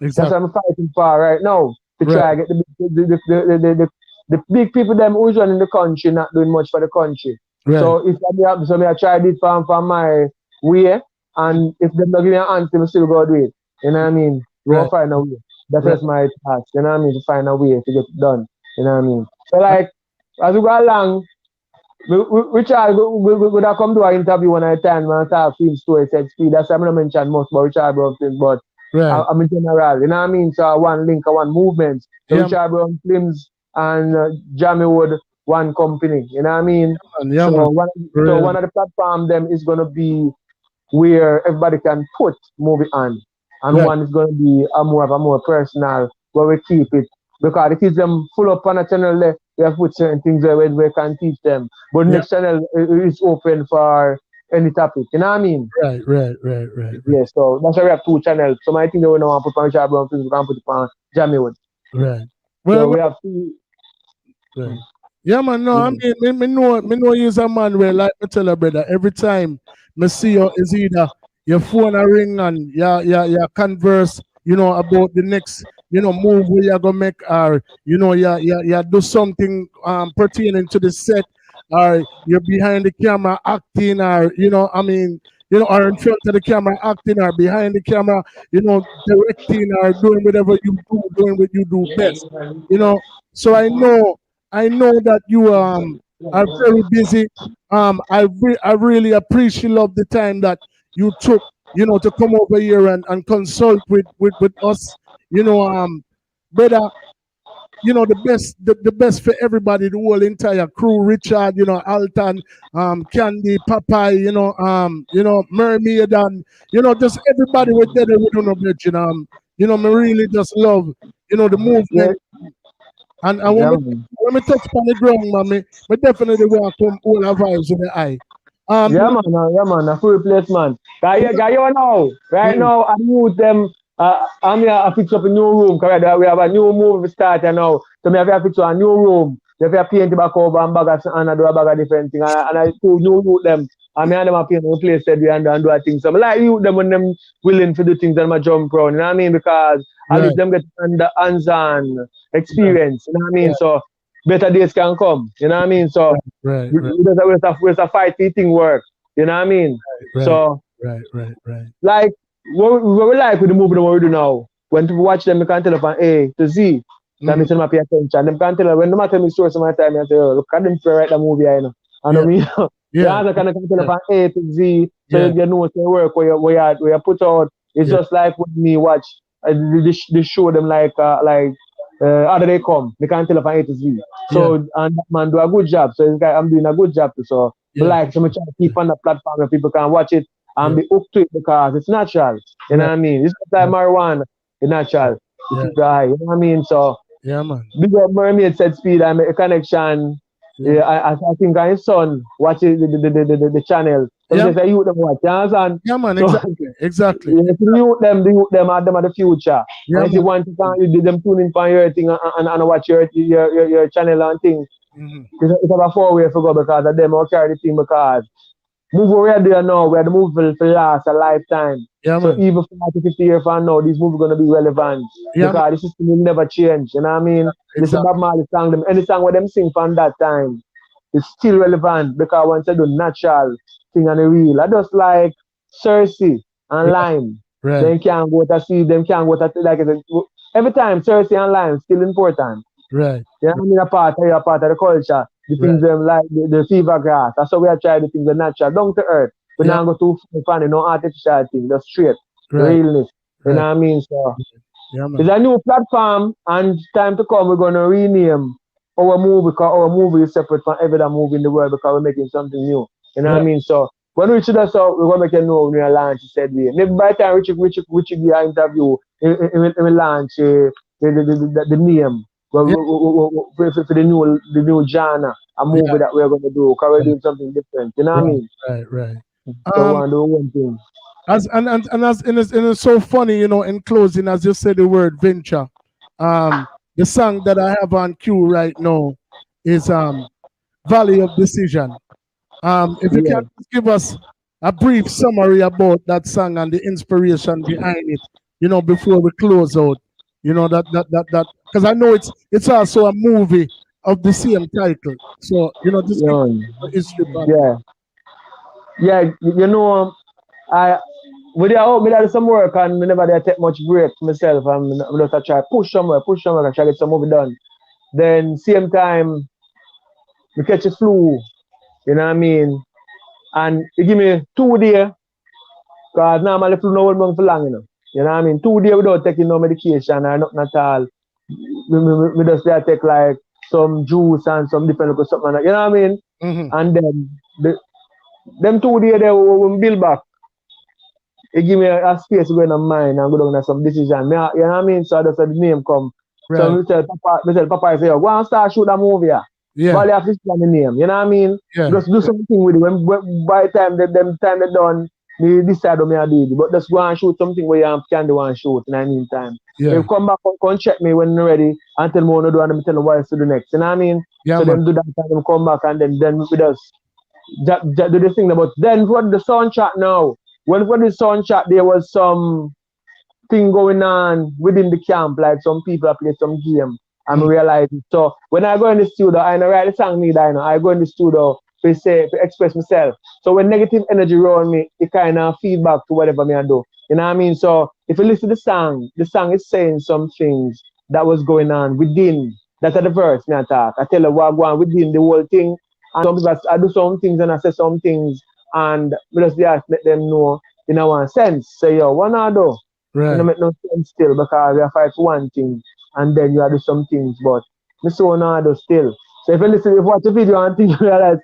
Exactly. That's what I'm fighting for right now. To try to get the big people them who's running the country not doing much for the country. Right. So if I try it from my way, and if they're not giving an answer, we still go do it. You know what I mean? We'll find a way. That's my task. You know what I mean? To find a way to get it done. You know what I mean? So like as we go along, Richard would have come to our interview one at a time and start film story set speed. That's why I'm not mention most about Richard Brown films, but I'm in general. You know what I mean? So one link, one movement. So Richard Brown films and Jamie Wood, one company, you know what I mean? So one of the platforms them is gonna be where everybody can put movie on, and one is gonna be a more personal where we keep it because the kids them full up on a channel there. We have put certain things where we can teach them, but next channel is open for any topic. You know what I mean? Right. Yeah, so that's why we have 2 channels. So I think they will know put on Richard Brown films, we can put it on Jamie Wood. Right. Well, so we have 2. Right. Yeah, man. No, I mean, me know you's a man where, like me tell you, brother, every time me see you is either your phone a ring and you converse, you know, about the next, you know, move where you're gonna make, or you know, you do something pertaining to the set, or you're behind the camera acting, or you know, I mean, you know, or in front of the camera acting, or behind the camera, you know, directing or doing whatever you do, doing what you do best, you know. So I know that you are very busy. I really appreciate the time that you took, you know, to come over here and consult with us. You know, brother, you know, the best for everybody, the whole entire crew, Richard, you know, Alton, Candy, Popeye, you know, Mermaid, and you know, just everybody with that we don't know, you know, me really just love, you know, the movement. And when we touch on the ground, man, we definitely want to come all our vibes in the eye. Yeah, man, a full place, man. Guy, you know, right now, I use them. I'm here to fix up a new room, correct? We have a new movie starting now. So I have to fix up a new room. They have to paint the back over and bag and do a bag of different things. And I do new room them I mean, them appear in place said we and do a thing. So I like you them when them willing to do things and I jump around, you know what I mean? Because at least them get under hands-on experience, you know what I mean? So better days can come, you know what I mean? So right. we just a fight for thing work, you know what I mean? So right. like what we like with the movie that we do now. When people watch them, they can tell from A to Z. That means them pay attention. Them can tell when them tell me story some time, I say, oh, look at them to write the movie, you know. And I mean, yeah, can tell from A to Z, so you know the work where you put out. It's just like when me watch they show them like how do they come? They can't tell from A to Z. So and that man do a good job. So this guy, I'm doing a good job too. So like so much try to keep on the platform where people can watch it and be hooked to it because it's natural. You know what I mean? It's not like marijuana. It's natural. It's dry. You know what I mean? So yeah, man. Big up Mermaid said speed and make a connection. Yeah, I think his son watches the channel. So just a youth them watch. You understand? Yeah, man. So, Exactly. Yeah, the youth them are the future. Yeah, and if you want to them tune in for your thing and watch your channel and things. It's about 4 ways to go because of them will carry the thing because movie we are doing now, we are the movie for last a lifetime. Yeah, so man. even 40, 50 years from now, these movies gonna be relevant. Because the system will never change. You know what I mean? Listen Bob Marley song them, any song where them sing from that time, it's still relevant because once they do natural thing and the real. I just like Cersei and Lime. Them can't go to see, them can't go to like I said, every time Cersei and Lime still important. Right. You know what I mean? A part of the culture. The things them like the fever grass. That's how we are trying the things the natural, down to earth. We not go too funny, no artificial thing, just straight. The realness. You know what I mean? So it's a new platform and time to come we're gonna rename our movie because our movie is separate from every other movie in the world because we're making something new. You know what I mean? So when we should us out, we're gonna make a new when we launch said way. Maybe by the time Richie give an interview, we launch the name. For the new genre, a movie that we're gonna do, because we're doing something different. You know what I mean? Right. Don't want to do one thing. And it's so funny, you know, in closing, as you said the word venture. The song that I have on cue right now is Valley of Decision. If you can give us a brief summary about that song and the inspiration behind it, you know, before we close out. You know, that because I know it's also a movie of the same title. So, you know, this history. Yeah, you know, we did some work and we never did take much break myself and I just try push somewhere and try to get some movie done. Then same time we catch a flu, you know what I mean? And it give me 2 days, because normally flu no hold for long, you know. You know what I mean? 2 days without taking no medication or nothing at all. We just take like some juice and some different something like that. You know what I mean? And then them 2 days there we build back. It give me a space to go in my mind and go down to some decision. You know what I mean? So that's how the name come. So we tell Papa, I say, go and start shoot that movie. Valley of Decision the name. You know what I mean? Just do something with it. When by the time they done, me decide what I do. But just go and shoot something where you can do and shoot in the meantime. They come back and check me when they're ready and tell me what to do and tell them what to do next. You know what I mean? So them do that and them come back and then we just do the thing. But then for the soundtrack now, when for the soundtrack there was some thing going on within the camp, like some people play some game and we realize it. So when I go in the studio, I don't write the song neither, you know. I go in the studio to express myself. So when negative energy around me, it kind of feedback to whatever me I do. You know what I mean? So if you listen to the song is saying some things that was going on within. That's the verse me I talk. I tell you what going on within the whole thing. And some people, I do some things and I say some things and just let them know in one sense. Say, yo, what I do? It don't make no sense still because we are fight for one thing and then you do some things, but me so now do still. So if you watch the video and think you realize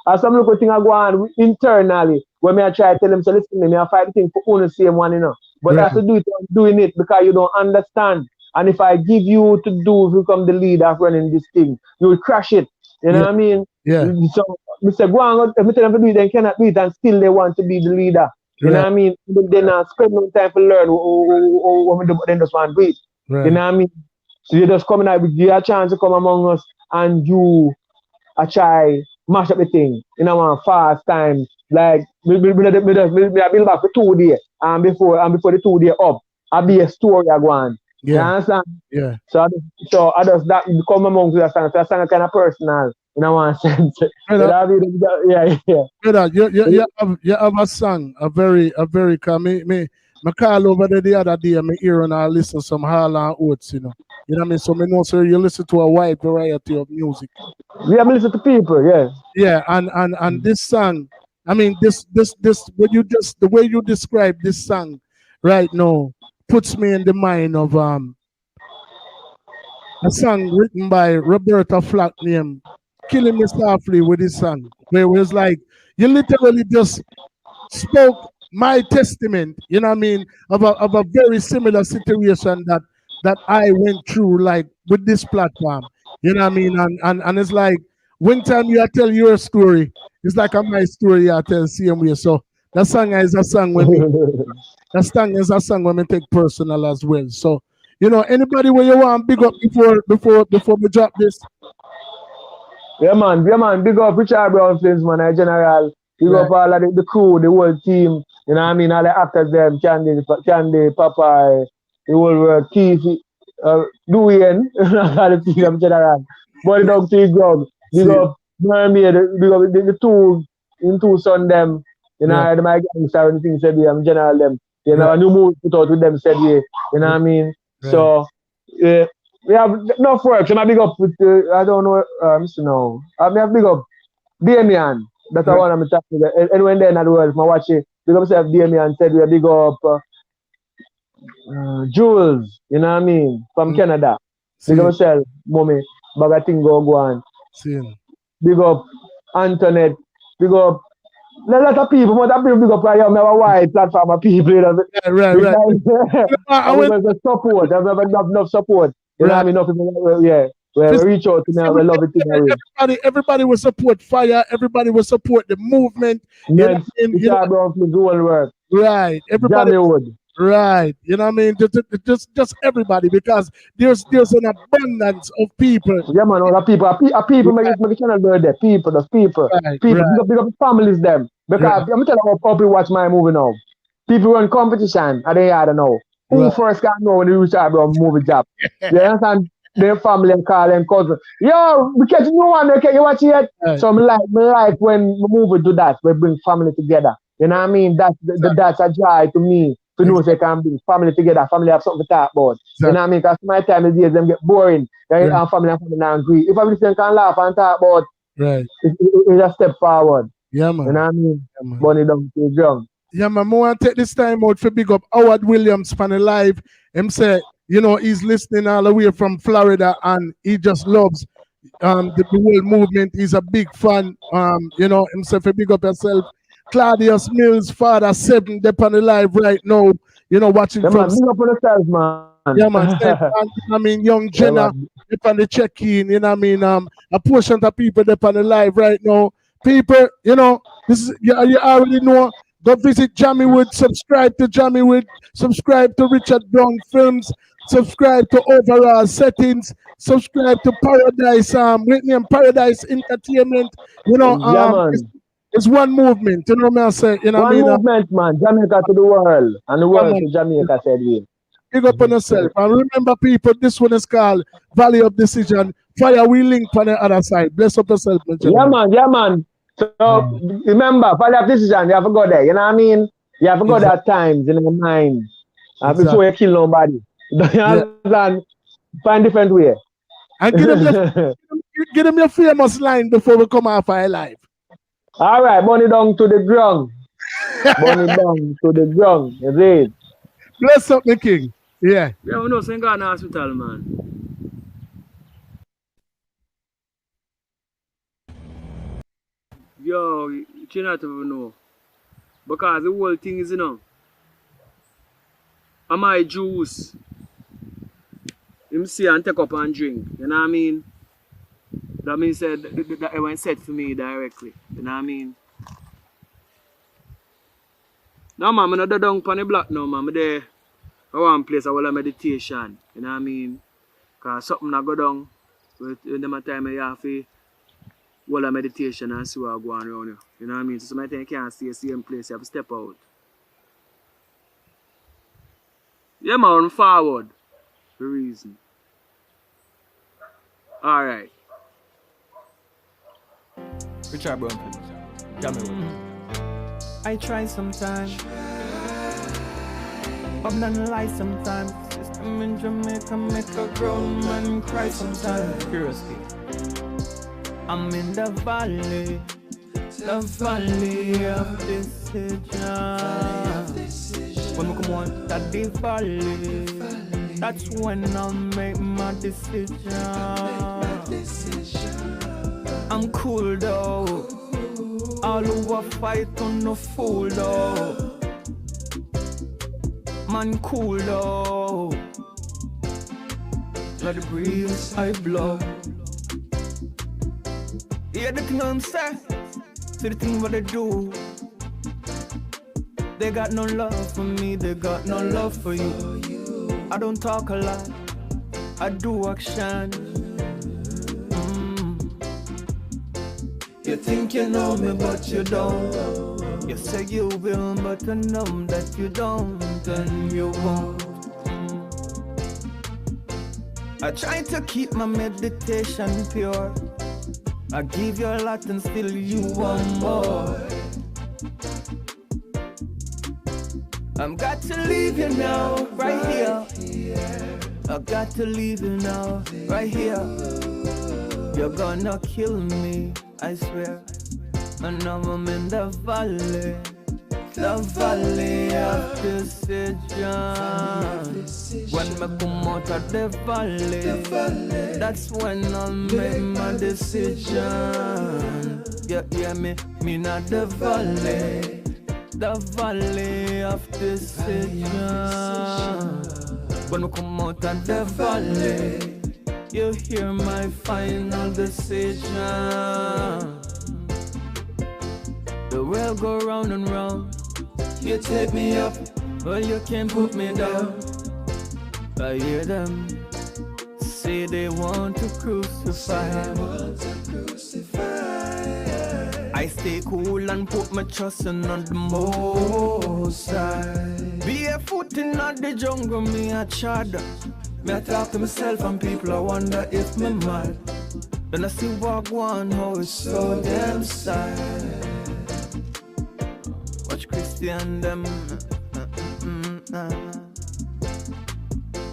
as some little thing I go on internally when me I try to tell them, so listen to me, I fight the thing for only the same one, you know. But I have to do it, I'm doing it because you don't understand. And if I give you to do, if you become the leader of running this thing, you will crash it. You know what I mean? So me say, go on, if me tell them to do it, they cannot do it and still they want to be the leader. You know what I mean? But they not spend no time to learn what we do, but then just want to do it. You know what I mean? So you just come in, give you a chance to come among us and you try mash up the thing in a one fast time. Like me build back for 2 days and before the 2 day up, I be a story I go on. You Yeah. understand? Yeah. So I just that come among the song. So the song kind of personal in a one sense. Yeah. Brother, you have a song, a very me call over there the other day, me hear and I listen some Harlan Oates, you know. You know what I mean? So me know, sir, you listen to a wide variety of music. Yeah, I listen to people, yeah. Yeah, and this song, I mean this when you just the way you describe this song right now puts me in the mind of a song written by Roberta Flack named Killing Me Softly with this song, where it was like you literally just spoke my testament, you know what I mean, of a very similar situation that I went through, like with this platform. You know what I mean? And it's like when time you tell your story, it's like my story I tell same way. So that song is a song when me take personal as well. So you know, anybody where you want big up before we drop this? Yeah man, big up Richard Brown Films, man, in general. Big up all of the crew, the whole team, you know what I mean, all the actors them, Candy, Popeye, the whole world, Keith, Dwayne, all the team in general. Body Dog T Grog, big up Mermaid, big up the two son them, you know, my gangster and things said in general them. You know, a new movie put out with them said you know what I mean? So we have enough work. So I big up with I don't know, Mr. No. I have big up Damien. That's the one I'm talking about. And when they're in the world, I watch it. Big up myself, Damien said we big up Jules, you know what I mean, from Canada. Big up myself, mommy, bag of thing go on. Big up Antoinette, big up a lot of people, but big up I have a wide platform of people, you know. Right. I want support. I have enough support. You know what I mean? Enough people, we reach out to me, we love it. Everybody will support Fire. Everybody will support the movement. Yes, you know, right. Everybody. Right. You know what I mean? Just everybody, because there's an abundance of people. Yeah, man, all the people make the channel go there. People, big up families them. Because I'm telling you how people watch my movie now. People run competition, and they don't know. Who first can know when they reach out about movie job? You understand? Their family and call them cousin. Yo, we catch no one, okay, you watch it? So me like when we move do that, we bring family together. You know what I mean? That's a joy to me. To know they can bring family together, family have something to talk about. You know what I mean? Because my time is them get boring. Then family and family not agree. If everything can laugh and talk about, it's a step forward. Yeah, man. You know what I mean? Bunny down to the ground. Yeah, man. I want to take this time out for big up Howard Williams from the live. Him say, you know, he's listening all the way from Florida and he just loves the whole movement. He's a big fan. You know, himself, big up yourself. Claudius Mills, father 7, they're on the live right now. You know, watching from. Man, big up on yourself, man. Yeah, man. I mean, young Jenna, they're on the check-in. You know what I mean? A portion of people they're on the live right now. People, you know, this is you already know. Go visit Jammywood, subscribe to Jammywood, subscribe to Richard Brown Films, subscribe to Overall Settings, subscribe to Paradise, Whitney and Paradise Entertainment. You know, it's one movement. You know what I say? You know one movement, man. Jamaica to the world, and the world to Jamaica, said we. Big up on yourself. And remember, people, this one is called Valley of Decision. Fire, we link on the other side. Bless up yourself, my gentleman. Yeah, man. So remember, Valley of Decision, you have to go there. You know what I mean? You have to go there at times in your mind before you kill nobody. You understand? Find different way. And give them your famous line before we come off our live. All right, bunny down to the ground. Bunny down to the ground. You read? Bless up the king. Yeah. Yeah, we know saying go in the hospital, man. Yo, you not even know. Because the whole thing is, you know, am I juice? Him see and take up and drink. You know what I mean? That means that it went set for me directly. You know what I mean? Now, man, I'm not down on the block now, man. I'm there. I want place I will have meditation. You know what I mean? Because something I go down. When them time you have to wall of meditation and see what going around you. You know what I mean? So sometimes you can't stay the same place, you have to step out. Yeah, man, run forward. For reason. Alright. Richard Brown, please. Jamie. I try sometimes. But none lie sometimes. System in Jamaica make a grown man cry sometimes. Qurious King. I'm in the valley of decision. When we come on that the valley, that's when I'll make my decision. I'm cool though. All who a fight on no fool though. Man cool though. Let the breeze I blow. Yeah, the thing I'm say. See the thing what they do. They got no love for me, they got no love for you. I don't talk a lot, I do action. You think you know me, but you don't. You say you will, but I know that you don't, and you won't. I try to keep my meditation pure. I give you a lot and still you want more. I'm got to leave you now, right here. I got to leave you now, right here. You're gonna kill me, I swear. And now I'm in the valley of decision. When I come out of the valley, that's when I'll make my decision. You hear me? Me not the valley of decision. When I come out of the valley, you hear my final decision. The world go round and round. You take me up, but you can't put me down. I hear them say they want to crucify. I stay cool and put my trust in on the most side. Barefoot in the jungle, me a chad. Me I talk to myself and people I wonder if me mad. Then I see walk one, how it's so damn sad. Watch Christian them.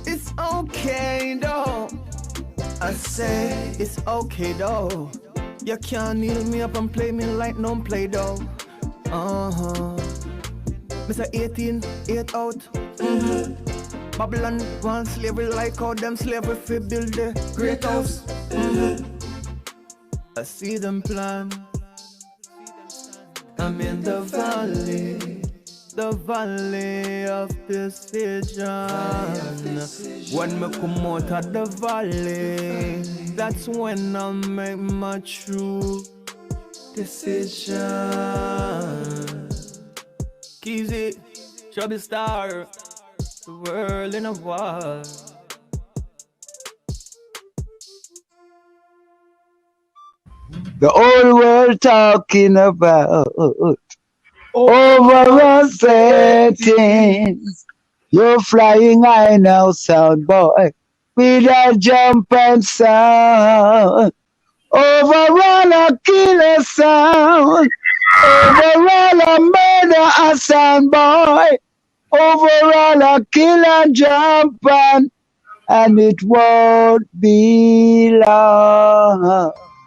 It's okay though. I say it's okay though. You can't kneel me up and play me like no play though. Mr. 18, 8 out. Babylon want slavery like how them slavery fi build the great house. I see them plan. I'm in the valley of decision. When me come out of the valley, that's when I make my true decision. Kizzy, Chubby Star, the world in a war. The whole world talking about overall settings. You're flying high now, sound boy, with a jump and sound. Overall a killer sound. Overall a murder a sound boy. Overall a killer jump and it won't be long.